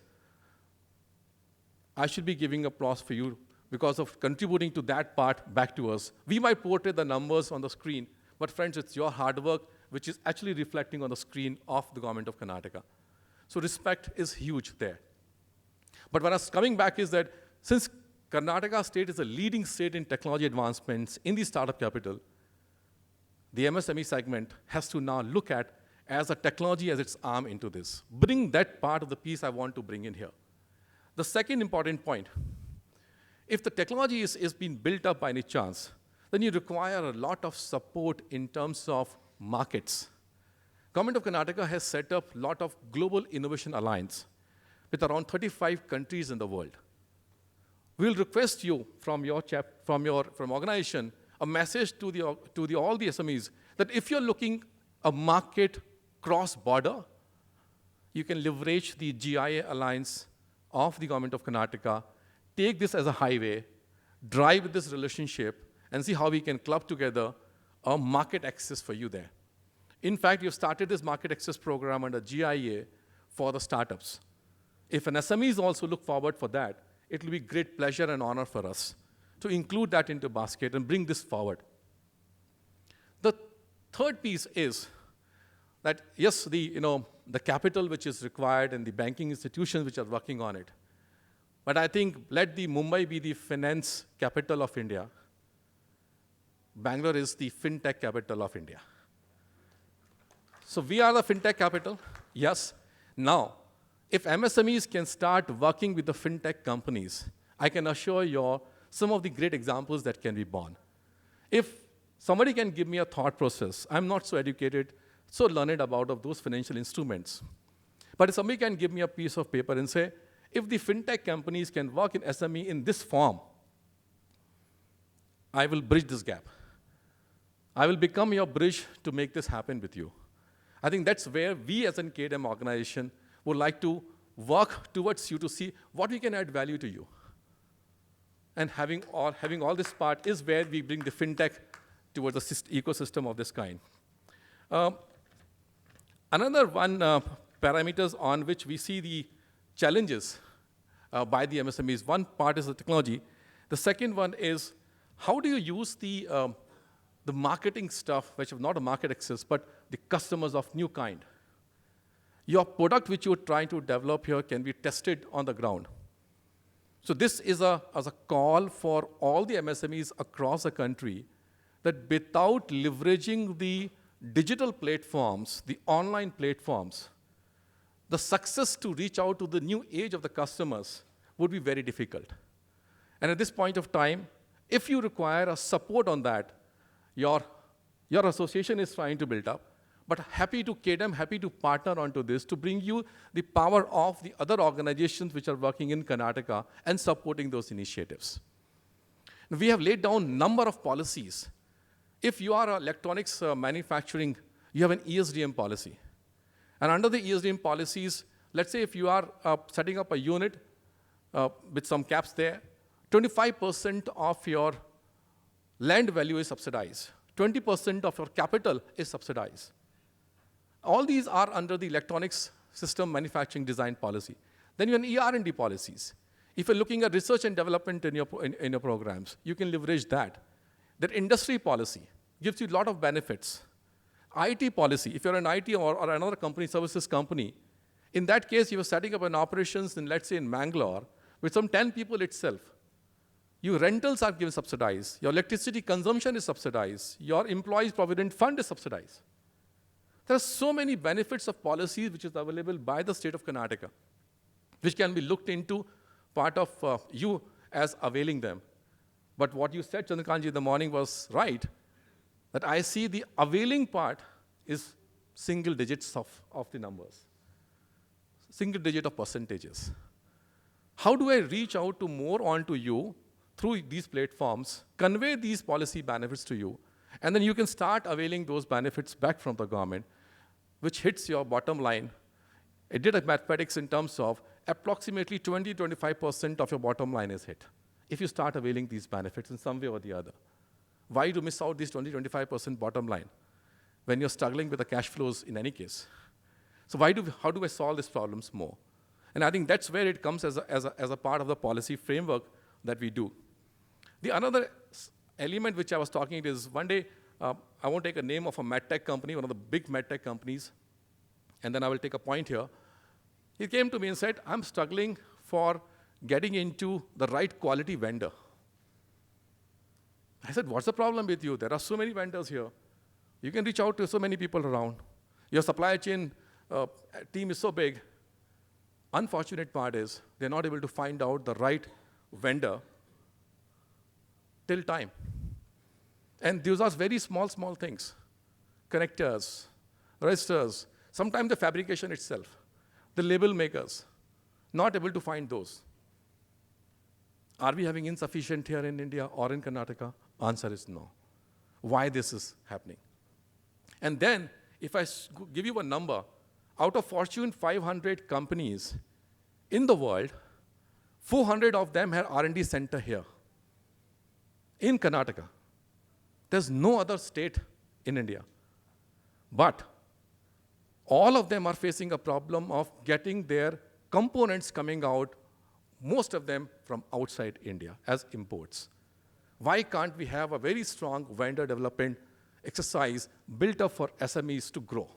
I should be giving applause for you because of contributing to that part back to us. We might portray the numbers on the screen, but friends, it's your hard work which is actually reflecting on the screen of the government of Karnataka. So respect is huge there. But what I was coming back is that since Karnataka state is a leading state in technology advancements in the startup capital, the MSME segment has to now look at as a technology as its arm into this. Bring that part of the piece I want to bring in here. The second important point, if the technology is being built up by any chance, then you require a lot of support in terms of markets. Government of Karnataka has set up a lot of global innovation alliance with around 35 countries in the world. We'll request you from organization a message to all the SMEs that if you're looking a market cross-border, you can leverage the GIA alliance of the government of Karnataka, take this as a highway, drive this relationship, and see how we can club together a market access for you there. In fact, you've started this market access program under GIA for the startups. If an SMEs also look forward for that, it will be great pleasure and honor for us to include that into basket and bring this forward. The third piece is that, yes, the capital which is required and the banking institutions which are working on it. But I think let the Mumbai be the finance capital of India. Bangalore is the fintech capital of India. So we are the fintech capital, yes. Now, if MSMEs can start working with the fintech companies, I can assure you some of the great examples that can be born. If somebody can give me a thought process, I'm not so educated, so learned about those financial instruments. But if somebody can give me a piece of paper and say, if the fintech companies can work in SME in this form, I will bridge this gap. I will become your bridge to make this happen with you. I think that's where we as an KDM organization would like to work towards you to see what we can add value to you. And having all this part is where we bring the fintech towards the ecosystem of this kind. Another one parameters on which we see the challenges by the MSMEs. One part is the technology. The second one is how do you use the marketing stuff, which is not a market access, but the customers of new kind. Your product which you're trying to develop here can be tested on the ground. So this is as a call for all the MSMEs across the country that without leveraging the digital platforms, the online platforms, the success to reach out to the new age of the customers would be very difficult. And at this point of time, if you require a support on that, your association is trying to build up, but happy to partner onto this to bring you the power of the other organizations which are working in Karnataka and supporting those initiatives. We have laid down a number of policies. If you are electronics manufacturing, you have an ESDM policy. And under the ESDM policies, let's say if you are setting up a unit with some caps there, 25% of your land value is subsidized. 20% of your capital is subsidized. All these are under the electronics system manufacturing design policy. Then you have ER&D policies. If you're looking at research and development in your programs, you can leverage that. That industry policy gives you a lot of benefits. IT policy, if you're an IT or another company, services company, in that case, you are setting up an operations in, let's say, in Bangalore with some 10 people itself. Your rentals are given subsidized. Your electricity consumption is subsidized. Your employees' provident fund is subsidized. There are so many benefits of policies which is available by the state of Karnataka, which can be looked into part of you as availing them. But what you said, Chandrakantji, in the morning was right, that I see the availing part is single digits of the numbers, single digit of percentages. How do I reach out to more onto you through these platforms, convey these policy benefits to you, and then you can start availing those benefits back from the government, which hits your bottom line. I did a mathematics in terms of approximately 20-25% of your bottom line is hit if you start availing these benefits in some way or the other. Why do you miss out these 20-25% bottom line when you're struggling with the cash flows in any case? So how do I solve these problems more? And I think that's where it comes as a part of the policy framework that we do. The another element which I was talking is one day, I won't take a name of a medtech company, one of the big medtech companies, and then I will take a point here. He came to me and said, I'm struggling for getting into the right quality vendor. I said, what's the problem with you? There are so many vendors here. You can reach out to so many people around. Your supply chain team is so big. Unfortunate part is they're not able to find out the right vendor till time. And those are very small things. Connectors, registers, sometimes the fabrication itself, the label makers, not able to find those. Are we having insufficient here in India or in Karnataka? Answer is no. Why this is happening? And then, if I give you a number, out of Fortune 500 companies in the world, 400 of them have R&D center here in Karnataka. There's no other state in India. But all of them are facing a problem of getting their components coming out, most of them from outside India as imports. Why can't we have a very strong vendor development exercise built up for SMEs to grow?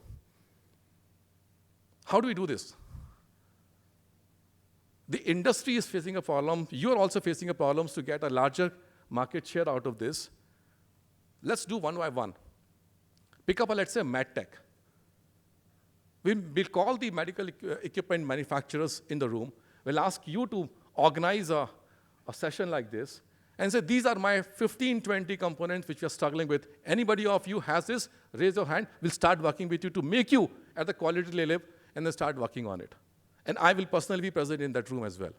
How do we do this? The industry is facing a problem. You're also facing a problem to get a larger market share out of this. Let's do one by one. Pick up, let's say, MedTech. We'll call the medical equipment manufacturers in the room. We'll ask you to organize a session like this and say, these are my 15, 20 components which we are struggling with. Anybody of you has this, raise your hand. We'll start working with you to make you at the quality level and then start working on it. And I will personally be present in that room as well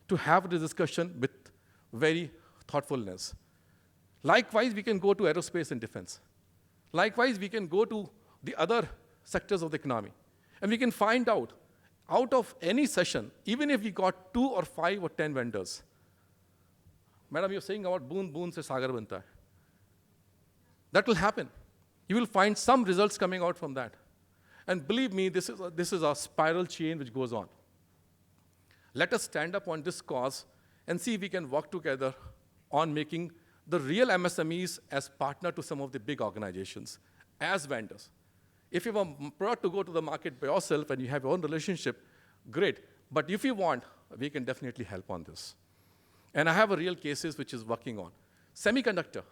to have this discussion with very thoughtfulness. Likewise, we can go to aerospace and defense. Likewise, we can go to the other sectors of the economy. And we can find out of any session, even if we got 2 or 5 or 10 vendors. Madam, you're saying about boon se sagar banta hai. That will happen. You will find some results coming out from that. And believe me, this is a spiral chain which goes on. Let us stand up on this cause and see if we can work together on making the real MSMEs as partner to some of the big organizations, as vendors. If you are proud to go to the market by yourself and you have your own relationship, great. But if you want, we can definitely help on this. And I have a real cases which is working on. Semiconductor.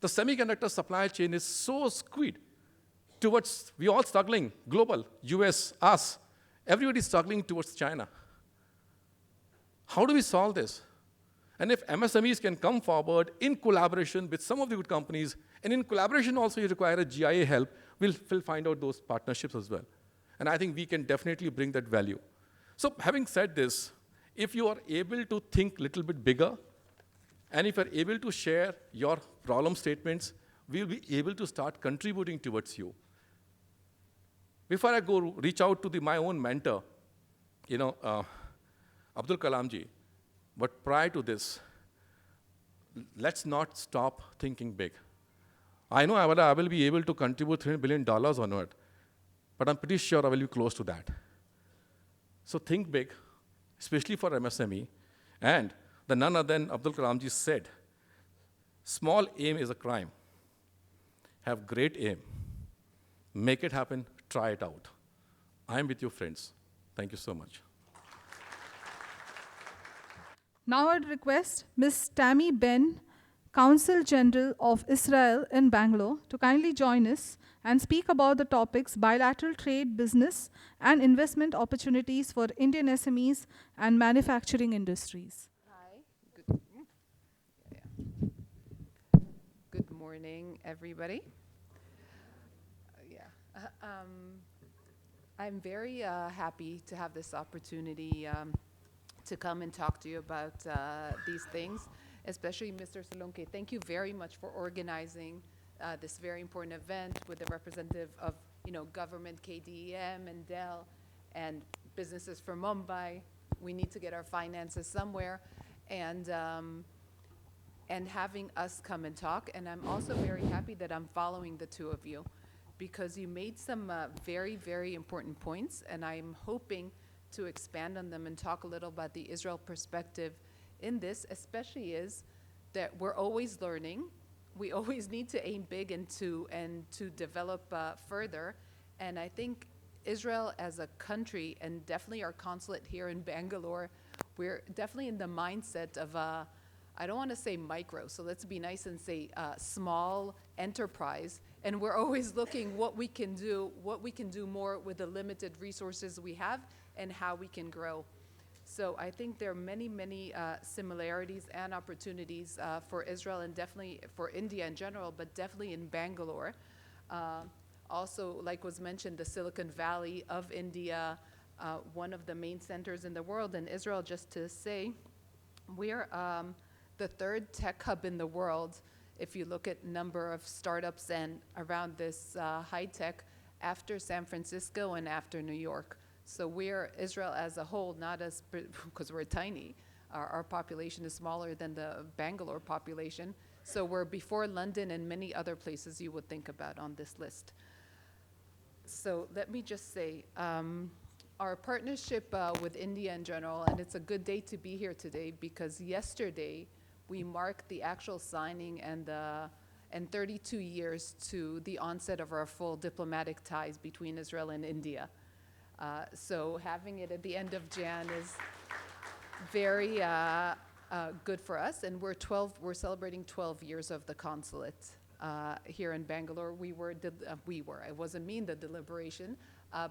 The semiconductor supply chain is so skewed towards, we all struggling, global, US, us, everybody struggling towards China. How do we solve this? And if MSMEs can come forward in collaboration with some of the good companies, and in collaboration also you require a GIA help, we'll find out those partnerships as well. And I think we can definitely bring that value. So having said this, if you are able to think a little bit bigger, and if you're able to share your problem statements, we'll be able to start contributing towards you. Before I go reach out to my own mentor, Abdul Kalamji, but prior to this, let's not stop thinking big. I know I will be able to contribute $3 billion on it, but I'm pretty sure I will be close to that. So think big, especially for MSME. And the none other than Abdul Kalamji said, small aim is a crime. Have great aim. Make it happen, try it out. I am with you, friends. Thank you so much. Now I'd request Ms. Tammy Ben, Consul General of Israel in Bangalore, to kindly join us and speak about the topics bilateral trade, business, and investment opportunities for Indian SMEs and manufacturing industries. Hi. Yeah. Good morning, everybody. I'm very happy to have this opportunity to come and talk to you about these things, especially Mr. Salonke. Thank you very much for organizing this very important event with the representative of, government, KDEM and Dell, and businesses from Mumbai. We need to get our finances somewhere, and having us come and talk. And I'm also very happy that I'm following the two of you, because you made some very, very important points, and I'm hoping to expand on them and talk a little about the Israel perspective in this, especially is that we're always learning. We always need to aim big and to develop further. And I think Israel as a country, and definitely our consulate here in Bangalore, we're definitely in the mindset of I don't want to say micro, so let's be nice and say small enterprise. And we're always looking what we can do more with the limited resources we have, and how we can grow. So I think there are many, many similarities and opportunities for Israel, and definitely for India in general, but definitely in Bangalore. Also, like was mentioned, the Silicon Valley of India, one of the main centers in the world. And Israel, just to say, we're the third tech hub in the world, if you look at number of startups and around this high tech, after San Francisco and after New York. So we're Israel as a whole, not as, because we're tiny. Our population is smaller than the Bangalore population. So we're before London and many other places you would think about on this list. So let me just say, our partnership with India in general, and it's a good day to be here today, because yesterday we marked the actual signing and 32 years to the onset of our full diplomatic ties between Israel and India. So having it at the end of Jan is very good for us, and we're celebrating 12 years of the consulate here in Bangalore. It wasn't me in the deliberation,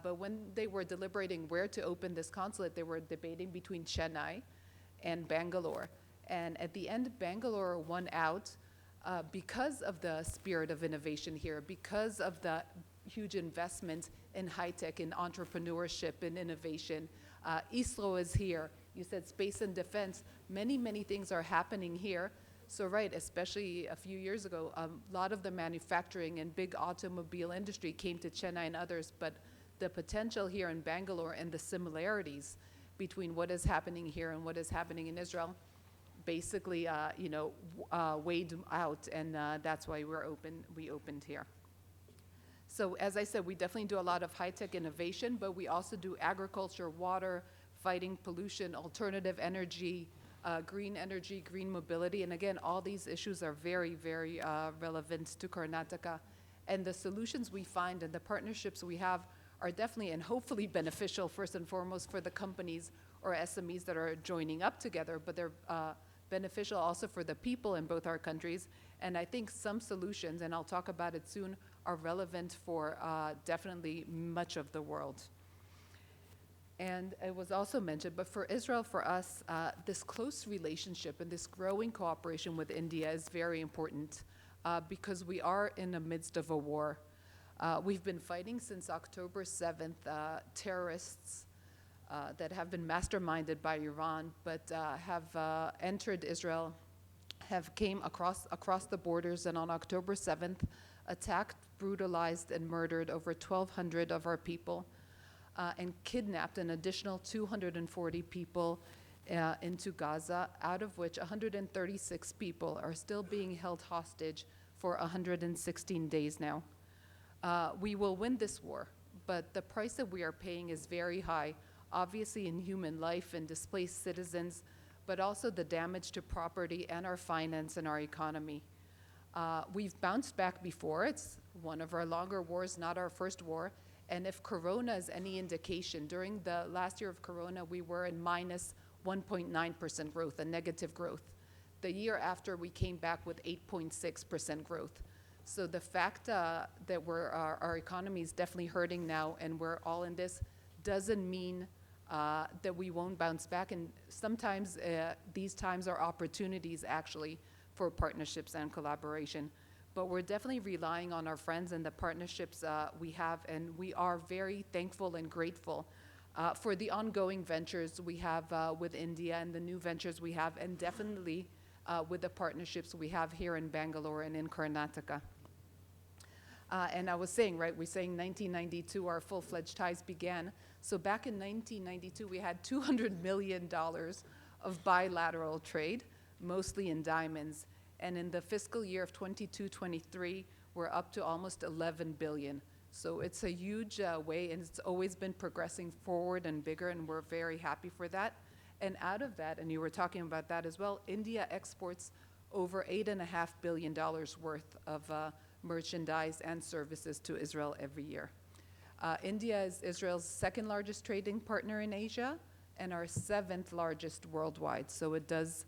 but when they were deliberating where to open this consulate, they were debating between Chennai and Bangalore. And at the end, Bangalore won out because of the spirit of innovation here, because of the huge investment in high tech, in entrepreneurship, in innovation. ISRO is here. You said space and defense. Many, many things are happening here. So right, especially a few years ago, a lot of the manufacturing and big automobile industry came to Chennai and others, but the potential here in Bangalore and the similarities between what is happening here and what is happening in Israel basically, weighed out, and that's why we opened here. So as I said, we definitely do a lot of high-tech innovation, but we also do agriculture, water, fighting pollution, alternative energy, green mobility. And again, all these issues are very, very relevant to Karnataka. And the solutions we find and the partnerships we have are definitely and hopefully beneficial, first and foremost, for the companies or SMEs that are joining up together, but they're beneficial also for the people in both our countries. And I think some solutions, and I'll talk about it soon, are relevant for definitely much of the world. And it was also mentioned, but for Israel, for us, this close relationship and this growing cooperation with India is very important because we are in the midst of a war. We've been fighting since October 7th, terrorists that have been masterminded by Iran, but have entered Israel, have came across the borders, and on October 7th, attacked, brutalized, and murdered over 1,200 of our people, and kidnapped an additional 240 people into Gaza, out of which 136 people are still being held hostage for 116 days now. We will win this war, but the price that we are paying is very high, obviously in human life and displaced citizens, but also the damage to property and our finance and our economy. We've bounced back before. It's one of our longer wars, not our first war. And if Corona is any indication, during the last year of Corona, we were in minus 1.9% growth, a negative growth. The year after, we came back with 8.6% growth. So the fact that our economy is definitely hurting now and we're all in this doesn't mean that we won't bounce back. And sometimes these times are opportunities actually for partnerships and collaboration. But we're definitely relying on our friends and the partnerships we have, and we are very thankful and grateful for the ongoing ventures we have with India and the new ventures we have, and definitely with the partnerships we have here in Bangalore and in Karnataka. And I was saying, right, we're saying 1992 our full-fledged ties began. So back in 1992, we had $200 million of bilateral trade, mostly in diamonds. And in the fiscal year of 22-23, we're up to almost 11 billion. So it's a huge way, and it's always been progressing forward and bigger, and we're very happy for that. And out of that, and you were talking about that as well, India exports over $8.5 billion worth of merchandise and services to Israel every year. India is Israel's second largest trading partner in Asia and our 7th largest worldwide, so it does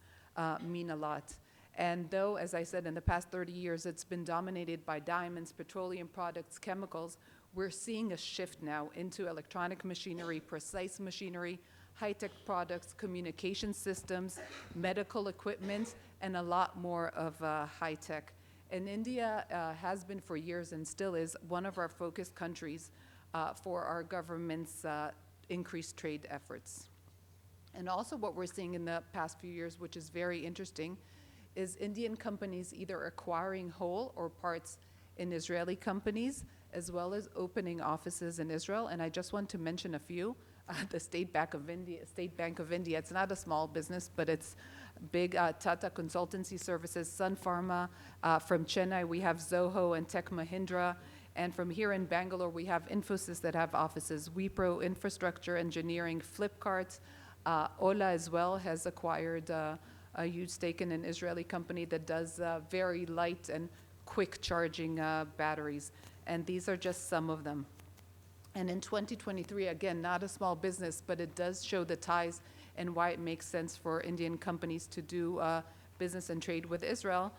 mean a lot. And though, as I said, in the past 30 years, it's been dominated by diamonds, petroleum products, chemicals, we're seeing a shift now into electronic machinery, precise machinery, high-tech products, communication systems, medical equipment, and a lot more of high-tech. And India has been for years and still is one of our focused countries for our government's increased trade efforts. And also what we're seeing in the past few years, which is very interesting, is Indian companies either acquiring whole or parts in Israeli companies, as well as opening offices in Israel. And I just want to mention a few. The State Bank of India, it's not a small business, but it's big. Tata Consultancy Services, Sun Pharma. From Chennai, we have Zoho and Tech Mahindra. And from here in Bangalore, we have Infosys that have offices, Wipro, Infrastructure Engineering, Flipkart. Ola as well has acquired a huge stake in an Israeli company that does very light and quick charging batteries. And these are just some of them. And in 2023, again, not a small business, but it does show the ties and why it makes sense for Indian companies to do business and trade with Israel.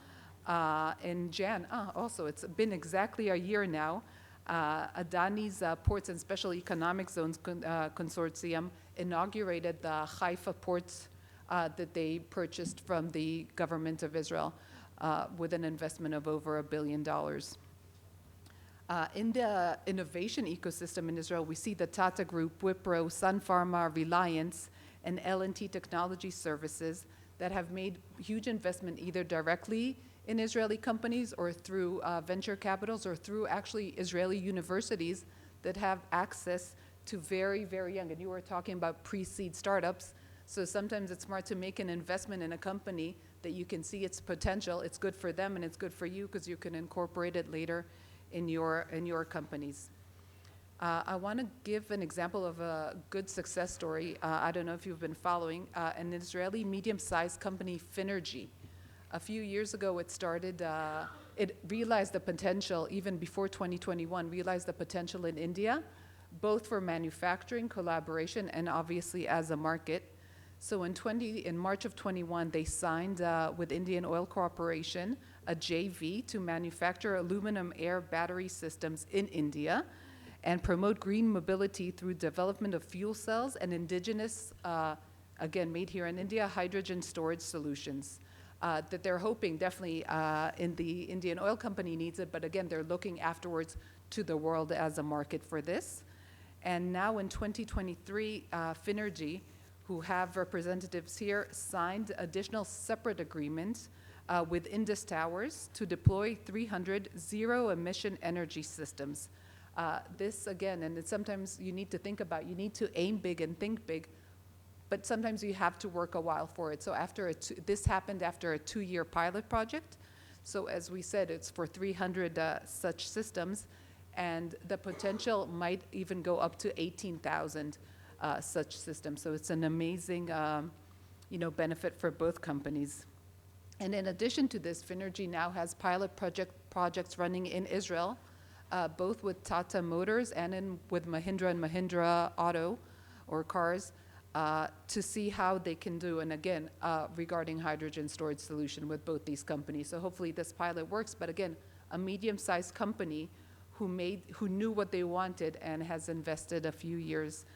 Also, it's been exactly a year now. Adani's Ports and Special Economic Zones Consortium inaugurated the Haifa ports that they purchased from the government of Israel with an investment of over $1 billion. In the innovation ecosystem in Israel, we see the Tata Group, Wipro, Sun Pharma, Reliance, and L&T Technology Services that have made huge investment either directly in Israeli companies or through venture capitals or through actually Israeli universities that have access to very, very young. And you were talking about pre-seed startups. So sometimes it's smart to make an investment in a company that you can see its potential. It's good for them and it's good for you because you can incorporate it later in your companies. I want to give an example of a good success story. I don't know if you've been following an Israeli medium-sized company, Finergy. A few years ago, it started. It realized the potential even before 2021. Realized the potential in India, both for manufacturing, collaboration, and obviously as a market. So in March of 21, they signed with Indian Oil Corporation a JV to manufacture aluminum air battery systems in India and promote green mobility through development of fuel cells and indigenous, again, made here in India, hydrogen storage solutions that they're hoping definitely in the Indian Oil Company needs it, but again, they're looking afterwards to the world as a market for this. And now in 2023, Finergy, who have representatives here, signed additional separate agreements with Indus Towers to deploy 300 zero-emission energy systems. This, again, and sometimes you need to think about, you need to aim big and think big, but sometimes you have to work a while for it. So this happened after a 2-year pilot project. So as we said, it's for 300 such systems, and the potential might even go up to 18,000 such systems. So it's an amazing benefit for both companies. And in addition to this, Finergy now has pilot projects running in Israel, both with Tata Motors and with Mahindra and Mahindra Auto or Cars, to see how they can do, and again, regarding hydrogen storage solution with both these companies. So hopefully this pilot works, but again, a medium-sized company who knew what they wanted and has invested a few years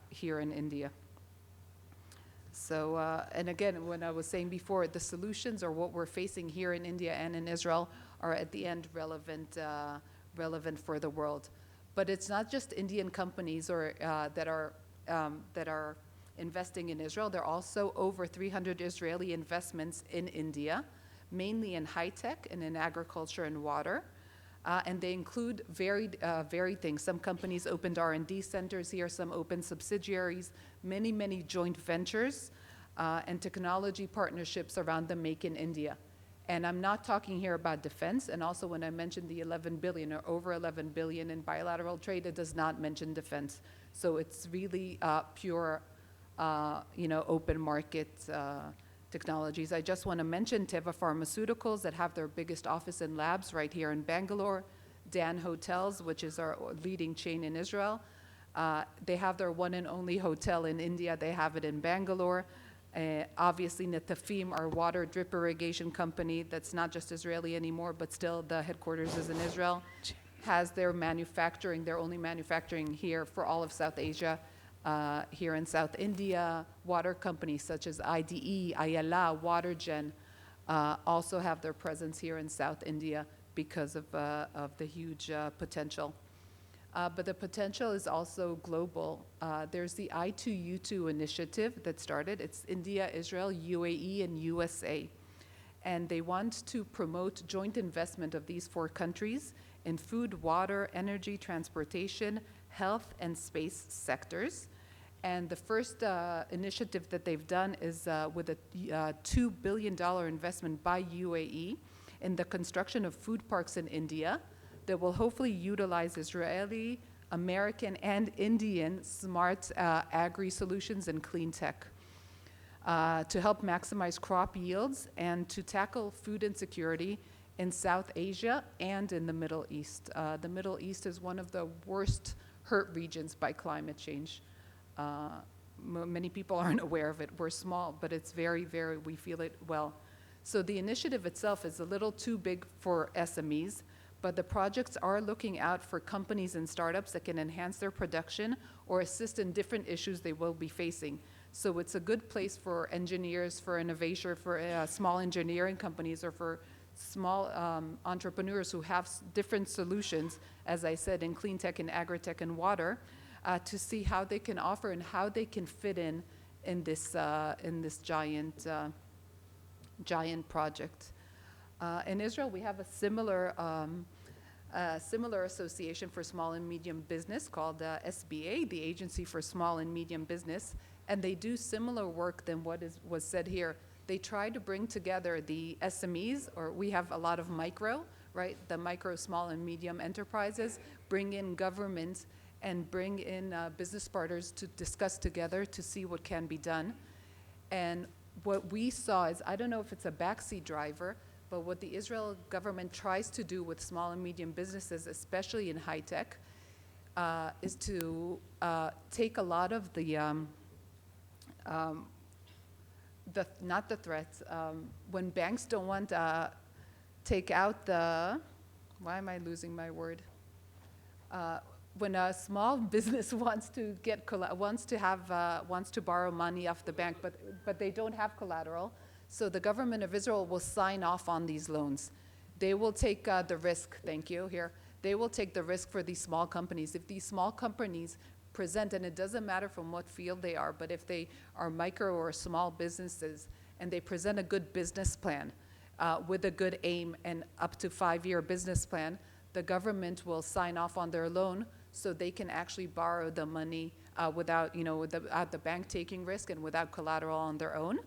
here in India. So, and again, when I was saying before, the solutions or what we're facing here in India and in Israel are at the end relevant for the world. But it's not just Indian companies that are investing in Israel. There are also over 300 Israeli investments in India, mainly in high tech and in agriculture and water. And they include varied things. Some companies opened R&D centers here, some opened subsidiaries, many joint ventures and technology partnerships around the Make in India. And I'm not talking here about defense. And also when I mentioned the 11 billion or over 11 billion in bilateral trade, it does not mention defense. So it's really pure, open market technologies. I just want to mention Teva Pharmaceuticals that have their biggest office and labs right here in Bangalore, Dan Hotels, which is our leading chain in Israel. They have their one and only hotel in India. They have it in Bangalore. Obviously, Netafim, our water drip irrigation company, that's not just Israeli anymore, but still the headquarters is in Israel, has their only manufacturing here for all of South Asia. Here in South India, water companies such as IDE, Ayala, WaterGen also have their presence here in South India because of the huge potential. But the potential is also global. There's the I2U2 initiative that started. It's India, Israel, UAE, and USA. And they want to promote joint investment of these 4 countries in food, water, energy, transportation, health, and space sectors. And the first initiative that they've done is with a $2 billion investment by UAE in the construction of food parks in India that will hopefully utilize Israeli, American, and Indian smart agri-solutions and clean tech to help maximize crop yields and to tackle food insecurity in South Asia and in the Middle East. The Middle East is one of the worst hurt regions by climate change. Many people aren't aware of it. We're small, but it's we feel it well. So the initiative itself is a little too big for SMEs, but the projects are looking out for companies and startups that can enhance their production or assist in different issues they will be facing. So it's a good place for engineers, for innovation, for small engineering companies, or for small entrepreneurs who have different solutions, as I said, in clean tech and agri-tech and water, to see how they can offer and how they can fit in this giant project. In Israel, we have a similar association for small and medium business called SBA, the Agency for Small and Medium Business, and they do similar work than what was said here. They try to bring together the SMEs, or we have a lot of micro, right? The micro, small, and medium enterprises, bring in government and bring in business partners to discuss together to see what can be done. And what we saw is, I don't know if it's a backseat driver, but what the Israel government tries to do with small and medium businesses, especially in high tech, is to take a lot of not the threats, when banks don't want to take out why am I losing my word? When a small business wants to borrow money off the bank, but they don't have collateral, so the government of Israel will sign off on these loans. They will take the risk. Thank you. Here, they will take the risk for these small companies. If these small companies present, and it doesn't matter from what field they are, but if they are micro or small businesses and they present a good business plan with a good aim and up to 5-year business plan, the government will sign off on their loan so they can actually borrow the money without the bank taking risk and without collateral on their own.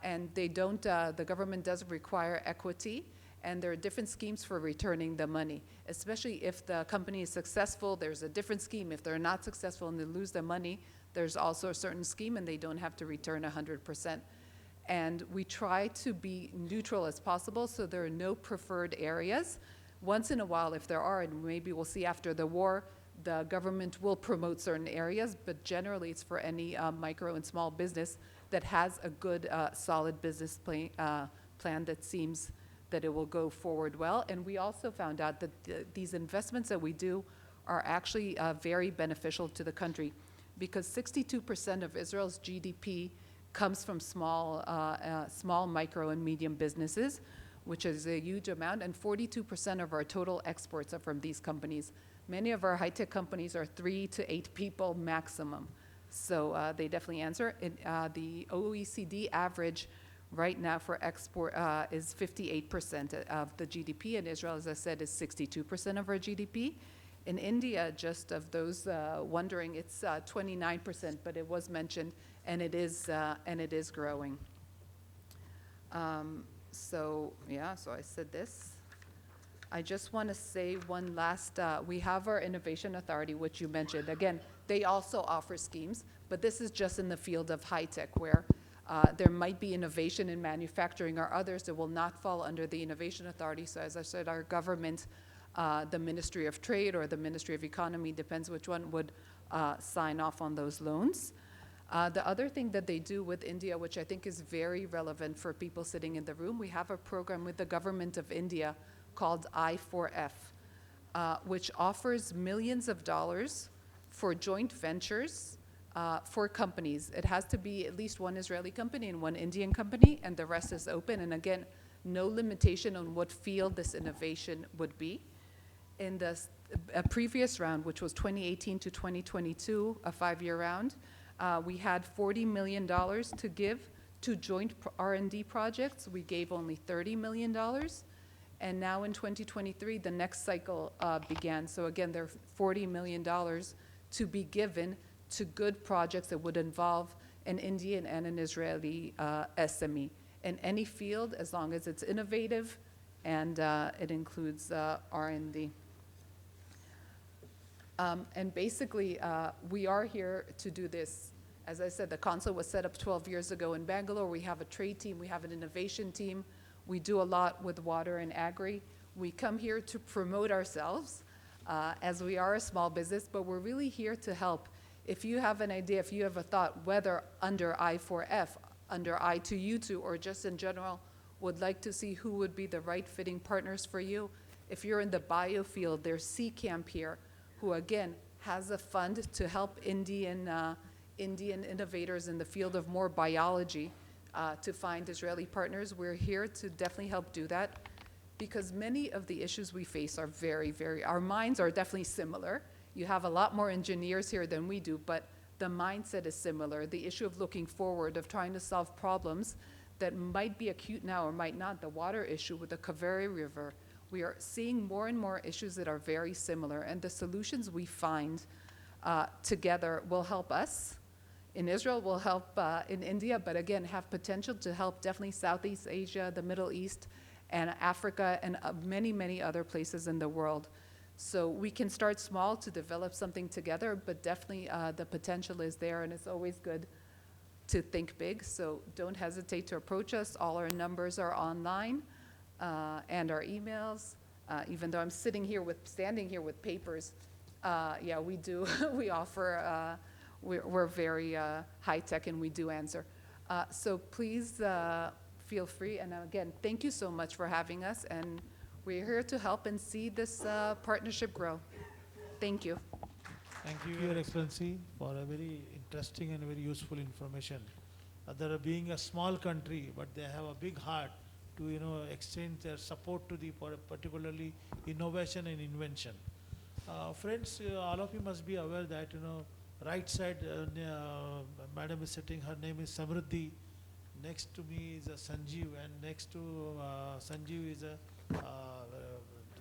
And they don't, the government doesn't require equity, and there are different schemes for returning the money. Especially if the company is successful, there's a different scheme. If they're not successful and they lose their money, there's also a certain scheme and they don't have to return 100%. And we try to be neutral as possible, so there are no preferred areas. Once in a while, if there are, and maybe we'll see after the war, the government will promote certain areas, but generally it's for any micro and small business that has a good, solid business plan that seems that it will go forward well. And we also found out that these investments that we do are actually very beneficial to the country, because 62% of Israel's GDP comes from small, micro, and medium businesses, which is a huge amount, and 42% of our total exports are from these companies. Many of our high-tech companies are 3 to 8 people maximum, so they definitely answer. The OECD average right now for export is 58% of the GDP, and Israel, as I said, is 62% of our GDP. In India, just of those wondering, it's 29%, but it was mentioned, and it is growing. So I said this. I just want to say one last, we have our Innovation Authority, which you mentioned. Again, they also offer schemes, but this is just in the field of high tech, where there might be innovation in manufacturing or others that will not fall under the Innovation Authority. So as I said, our government, the Ministry of Trade or the Ministry of Economy, depends which one, would sign off on those loans. The other thing that they do with India, which I think is very relevant for people sitting in the room, we have a program with the government of India called I4F, which offers millions of dollars for joint ventures for companies. It has to be at least one Israeli company and one Indian company, and the rest is open. And again, no limitation on what field this innovation would be. In the previous round, which was 2018 to 2022, a 5-year round, we had $40 million to give to joint R&D projects. We gave only $30 million. And now in 2023, the next cycle began. So again, there are $40 million to be given to good projects that would involve an Indian and an Israeli SME in any field, as long as it's innovative and it includes R&D. And basically, we are here to do this. As I said, the council was set up 12 years ago in Bangalore. We have a trade team. We have an innovation team. We do a lot with water and agri. We come here to promote ourselves, as we are a small business, but we're really here to help. If you have an idea, if you have a thought, whether under I4F, under I2U2, or just in general, would like to see who would be the right fitting partners for you. If you're in the biofield, there's C-Camp here, who again has a fund to help Indian innovators in the field of more biology to find Israeli partners. We're here to definitely help do that, because many of the issues we face are our minds are definitely similar. You have a lot more engineers here than we do, but the mindset is similar. The issue of looking forward, of trying to solve problems that might be acute now or might not. The water issue with the Kaveri River. We are seeing more and more issues that are very similar, and the solutions we find together will help us. In Israel, will help in India, but again, have potential to help definitely Southeast Asia, the Middle East, and Africa, and many, many other places in the world. So we can start small to develop something together, but definitely the potential is there, and it's always good to think big. So don't hesitate to approach us. All our numbers are online, and our emails. Even though I'm standing here with papers, yeah, we do. We offer. We're very high tech, and we do answer. So please feel free. And again, thank you so much for having us. And we're here to help and see this partnership grow. Thank you. Thank you, Your Excellency, for a very interesting and very useful information. They are being a small country, but they have a big heart to extend their support to the particularly innovation and invention. Friends, all of you must be aware that right side, madam is sitting, her name is Samruddhi. Next to me is Sanjeev, and next to Sanjeev is a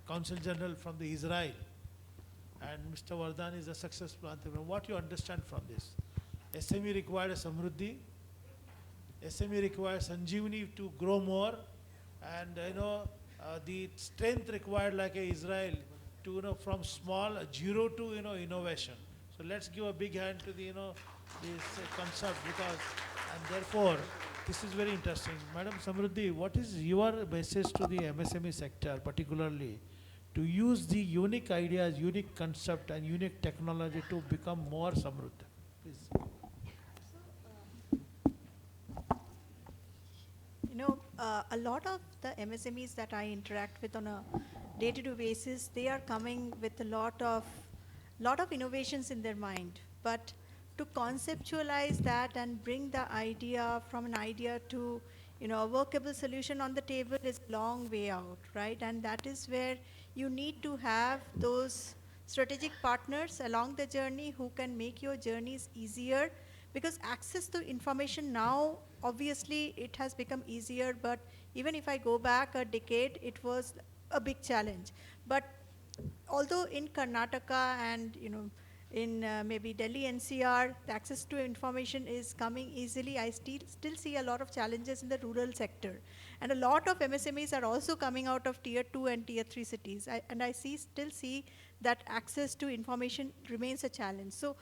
Consul General from the Israel. And Mr. Vardhan is a successful entrepreneur. What you understand from this? SME required a Samruddhi. SME requires Sanjeevani to grow more. And the strength required like a Israel to from small zero to innovation. So let's give a big hand to the this concept, because and therefore this is very interesting. Madam Samruddhi, what is your message to the MSME sector, particularly to use the unique ideas, unique concept and unique technology to become more samruddha. Please. You know, a lot of the MSMEs that I interact with on a day-to-day basis, they are coming with a lot of innovations in their mind. But to conceptualize that and bring the idea from an idea to, a workable solution on the table is a long way out, right? And that is where you need to have those strategic partners along the journey who can make your journeys easier, because access to information now, obviously it has become easier, but even if I go back a decade, it was a big challenge. But although in Karnataka and in maybe Delhi NCR, the access to information is coming easily, I still see a lot of challenges in the rural sector. And a lot of MSMEs are also coming out of tier 2 and tier 3 cities. And I still see that access to information remains a challenge. So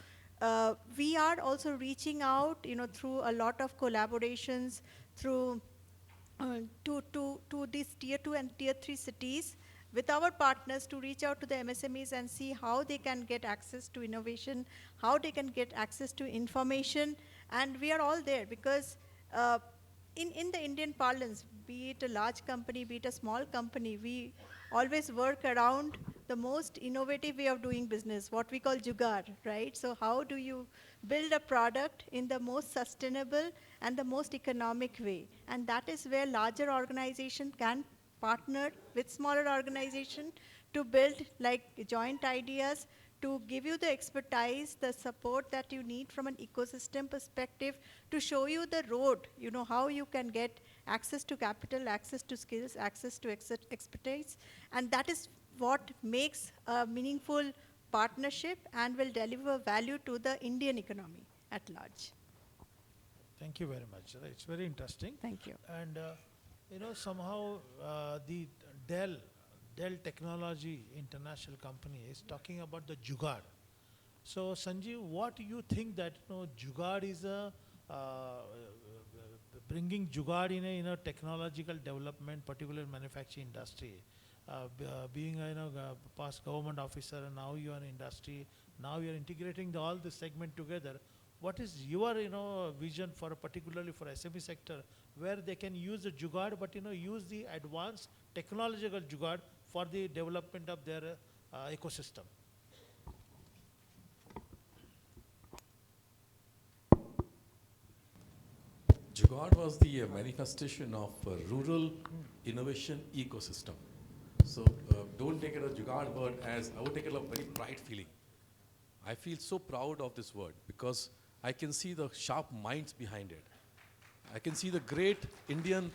we are also reaching out, through a lot of collaborations, through to these tier 2 and tier 3 cities with our partners to reach out to the MSMEs and see how they can get access to innovation, how they can get access to information. And we are all there because in the Indian parlance, be it a large company, be it a small company, we always work around the most innovative way of doing business, what we call jugaad, right? So how do you build a product in the most sustainable and the most economic way? And that is where larger organization can partner with smaller organization to build like joint ideas, to give you the expertise, the support that you need from an ecosystem perspective, to show you the road, how you can get access to capital, access to skills, access to expertise. And that is what makes a meaningful partnership and will deliver value to the Indian economy at large. Thank you very much. It's very interesting. Thank you. And somehow the Dell Technology International Company is talking about the jugaad. So Sanjeev, what do you think that jugaad is a bringing jugaad in a technological development, particular manufacturing industry? Being a past government officer and now you are in industry, now you are integrating all the segment together. What is your vision for particularly for SME sector where they can use the jugaad but use the advanced technological jugaad for the development of their ecosystem? Jugaad was the manifestation of rural innovation ecosystem. So don't take it as Jugaad word as, I would take it as a very pride feeling. I feel so proud of this word because I can see the sharp minds behind it. I can see the great Indian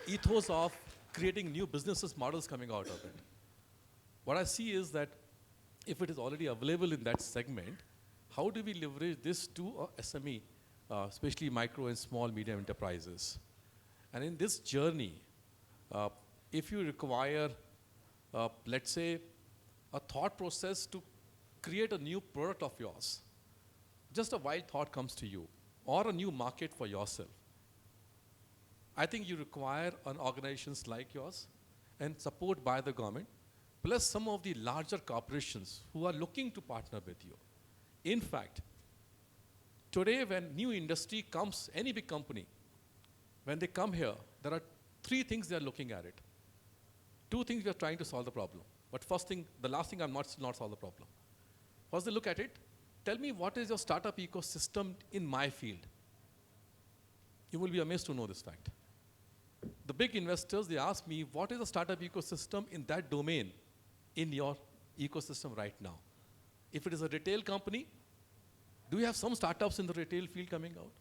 ethos of creating new businesses models coming out of it. What I see is that if it is already available in that segment, how do we leverage this to a SME, especially micro and small medium enterprises? And in this journey, if you require, let's say, a thought process to create a new product of yours, just a wild thought comes to you, or a new market for yourself, I think you require an organizations like yours and support by the government, plus some of the larger corporations who are looking to partner with you. In fact, today when new industry comes, any big company, when they come here, there are three things they are looking at it. Two things we are trying to solve the problem. But first thing, the last thing I'm not solve the problem. First they look at it, tell me what is your startup ecosystem in my field. You will be amazed to know this fact. The big investors, they ask me, what is the startup ecosystem in that domain in your ecosystem right now? If it is a retail company, do you have some startups in the retail field coming out?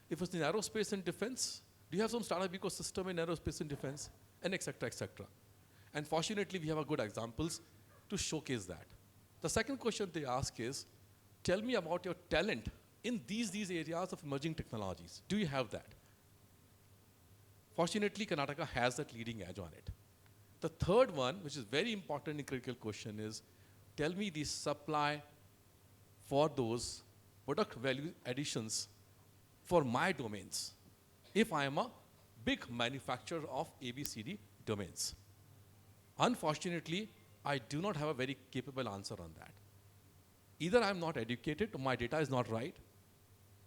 If it's in aerospace and defense, do you have some startup ecosystem in aerospace and defense? And et cetera, et cetera. And fortunately, we have a good examples to showcase that. The second question they ask is, tell me about your talent in these areas of emerging technologies. Do you have that? Fortunately, Karnataka has that leading edge on it. The third one, which is very important and critical question is, tell me the supply for those product value additions for my domains, if I am a big manufacturer of ABCD domains. Unfortunately, I do not have a very capable answer on that. Either I'm not educated, or my data is not right,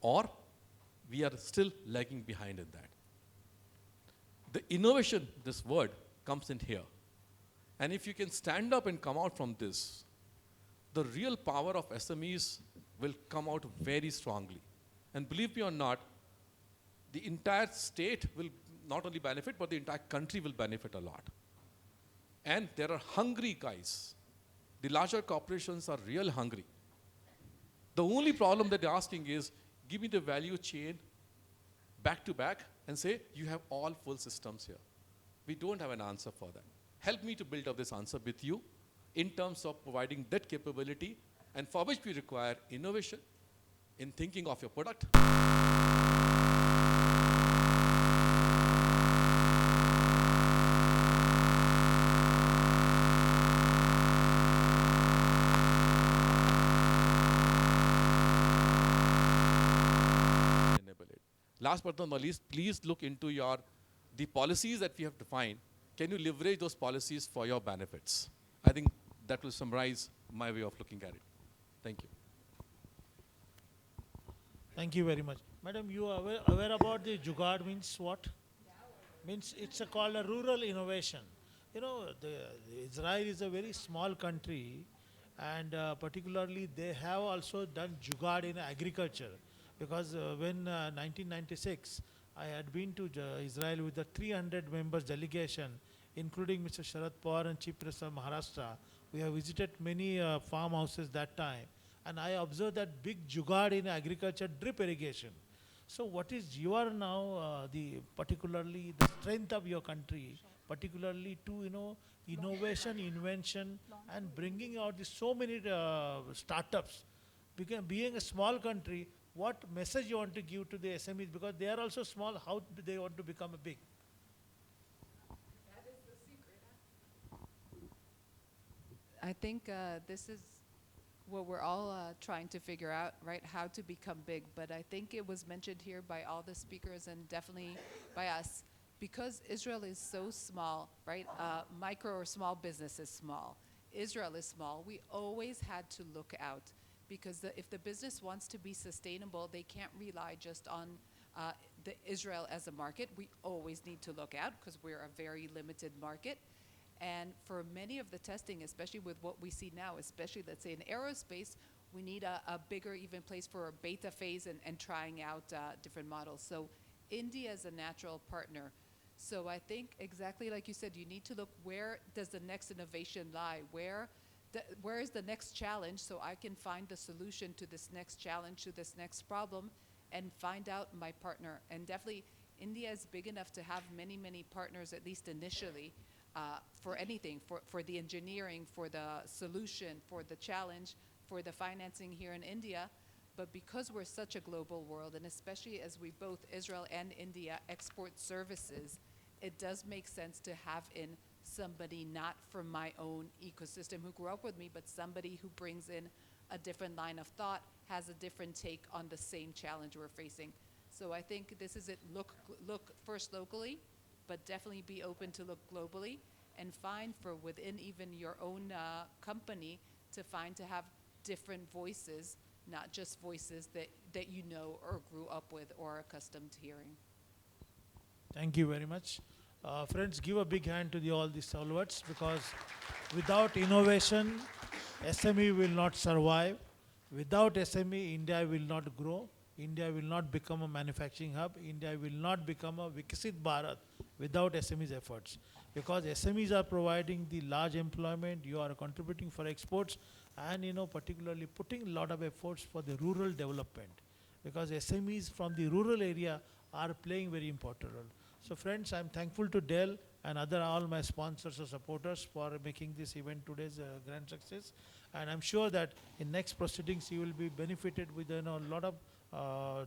or we are still lagging behind in that. The innovation, this word, comes in here. And if you can stand up and come out from this, the real power of SMEs will come out very strongly. And believe me or not, the entire state will not only benefit, but the entire country will benefit a lot. And there are hungry guys. The larger corporations are real hungry. The only problem that they're asking is, give me the value chain back to back and say, you have all full systems here. We don't have an answer for that. Help me to build up this answer with you in terms of providing that capability, and for which we require innovation in thinking of your product. Enable it. Last but not least, please look into the policies that we have defined. Can you leverage those policies for your benefits? I think that will summarize my way of looking at it. Thank you. Thank you very much. Madam, you are aware about the Jugaad means what? Means it's called a rural innovation. You know, Israel is a very small country, and particularly they have also done Jugaad in agriculture. Because when 1996, I had been to Israel with a 300 members delegation, including Mr. Sharad Pawar and Chief Minister of Maharashtra. We have visited many farmhouses that time, and I observed that big jugaad in agriculture, drip irrigation. So what is your now particularly the strength of your country, particularly to innovation, invention, and bringing out so many startups? Being a small country, what message you want to give to the SMEs, because they are also small, how do they want to become a big? I think this is what we're all trying to figure out, right? How to become big. But I think it was mentioned here by all the speakers and definitely by us. Because Israel is so small, right? Micro or small business is small. Israel is small. We always had to look out. Because if the business wants to be sustainable, they can't rely just on the Israel as a market. We always need to look out because we're a very limited market. And for many of the testing, especially with what we see now, especially let's say in aerospace, we need a bigger even place for a beta phase and trying out different models. So India is a natural partner. So I think exactly like you said, you need to look, where does the next innovation lie? Where is the next challenge, so I can find the solution to this next challenge, to this next problem, and find out my partner. And definitely India is big enough to have many, many partners, at least initially, for anything, for the engineering, for the solution, for the challenge, for the financing here in India. But because we're such a global world, and especially as we both, Israel and India, export services, it does make sense to have in somebody not from my own ecosystem who grew up with me, but somebody who brings in a different line of thought, has a different take on the same challenge we're facing. So I think this is it. Look first locally, but definitely be open to look globally, and find for within even your own company to have different voices, not just voices that you know or grew up with or are accustomed to hearing. Thank you very much. Friends, give a big hand to all these stalwarts, because without innovation, SME will not survive. Without SME, India will not grow. India will not become a manufacturing hub. India will not become a Vikasit Bharat without SMEs efforts. Because SMEs are providing the large employment, you are contributing for exports, and particularly putting a lot of efforts for the rural development. Because SMEs from the rural area are playing very important role. So friends, I'm thankful to Dell and all my sponsors or supporters for making this event today's grand success. And I'm sure that in next proceedings you will be benefited with a lot of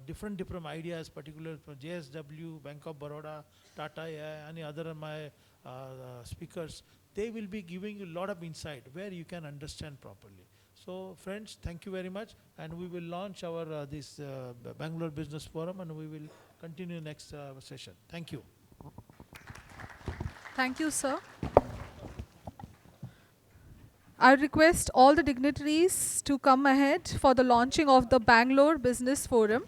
different ideas, particularly from JSW, Bank of Baroda, Tata, any other my speakers. They will be giving you a lot of insight where you can understand properly. So friends, thank you very much, and we will launch our this Bangalore Business Forum, and we will continue next session. Thank you. Thank you, sir. I request all the dignitaries to come ahead for the launching of the Bangalore Business Forum.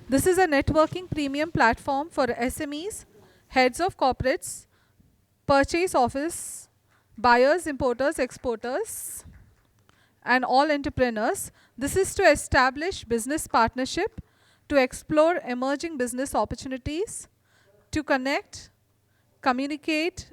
This is a networking premium platform for SMEs, heads of corporates, purchase office, buyers, importers, exporters, and all entrepreneurs. This is to establish business partnership, to explore emerging business opportunities, to connect, communicate,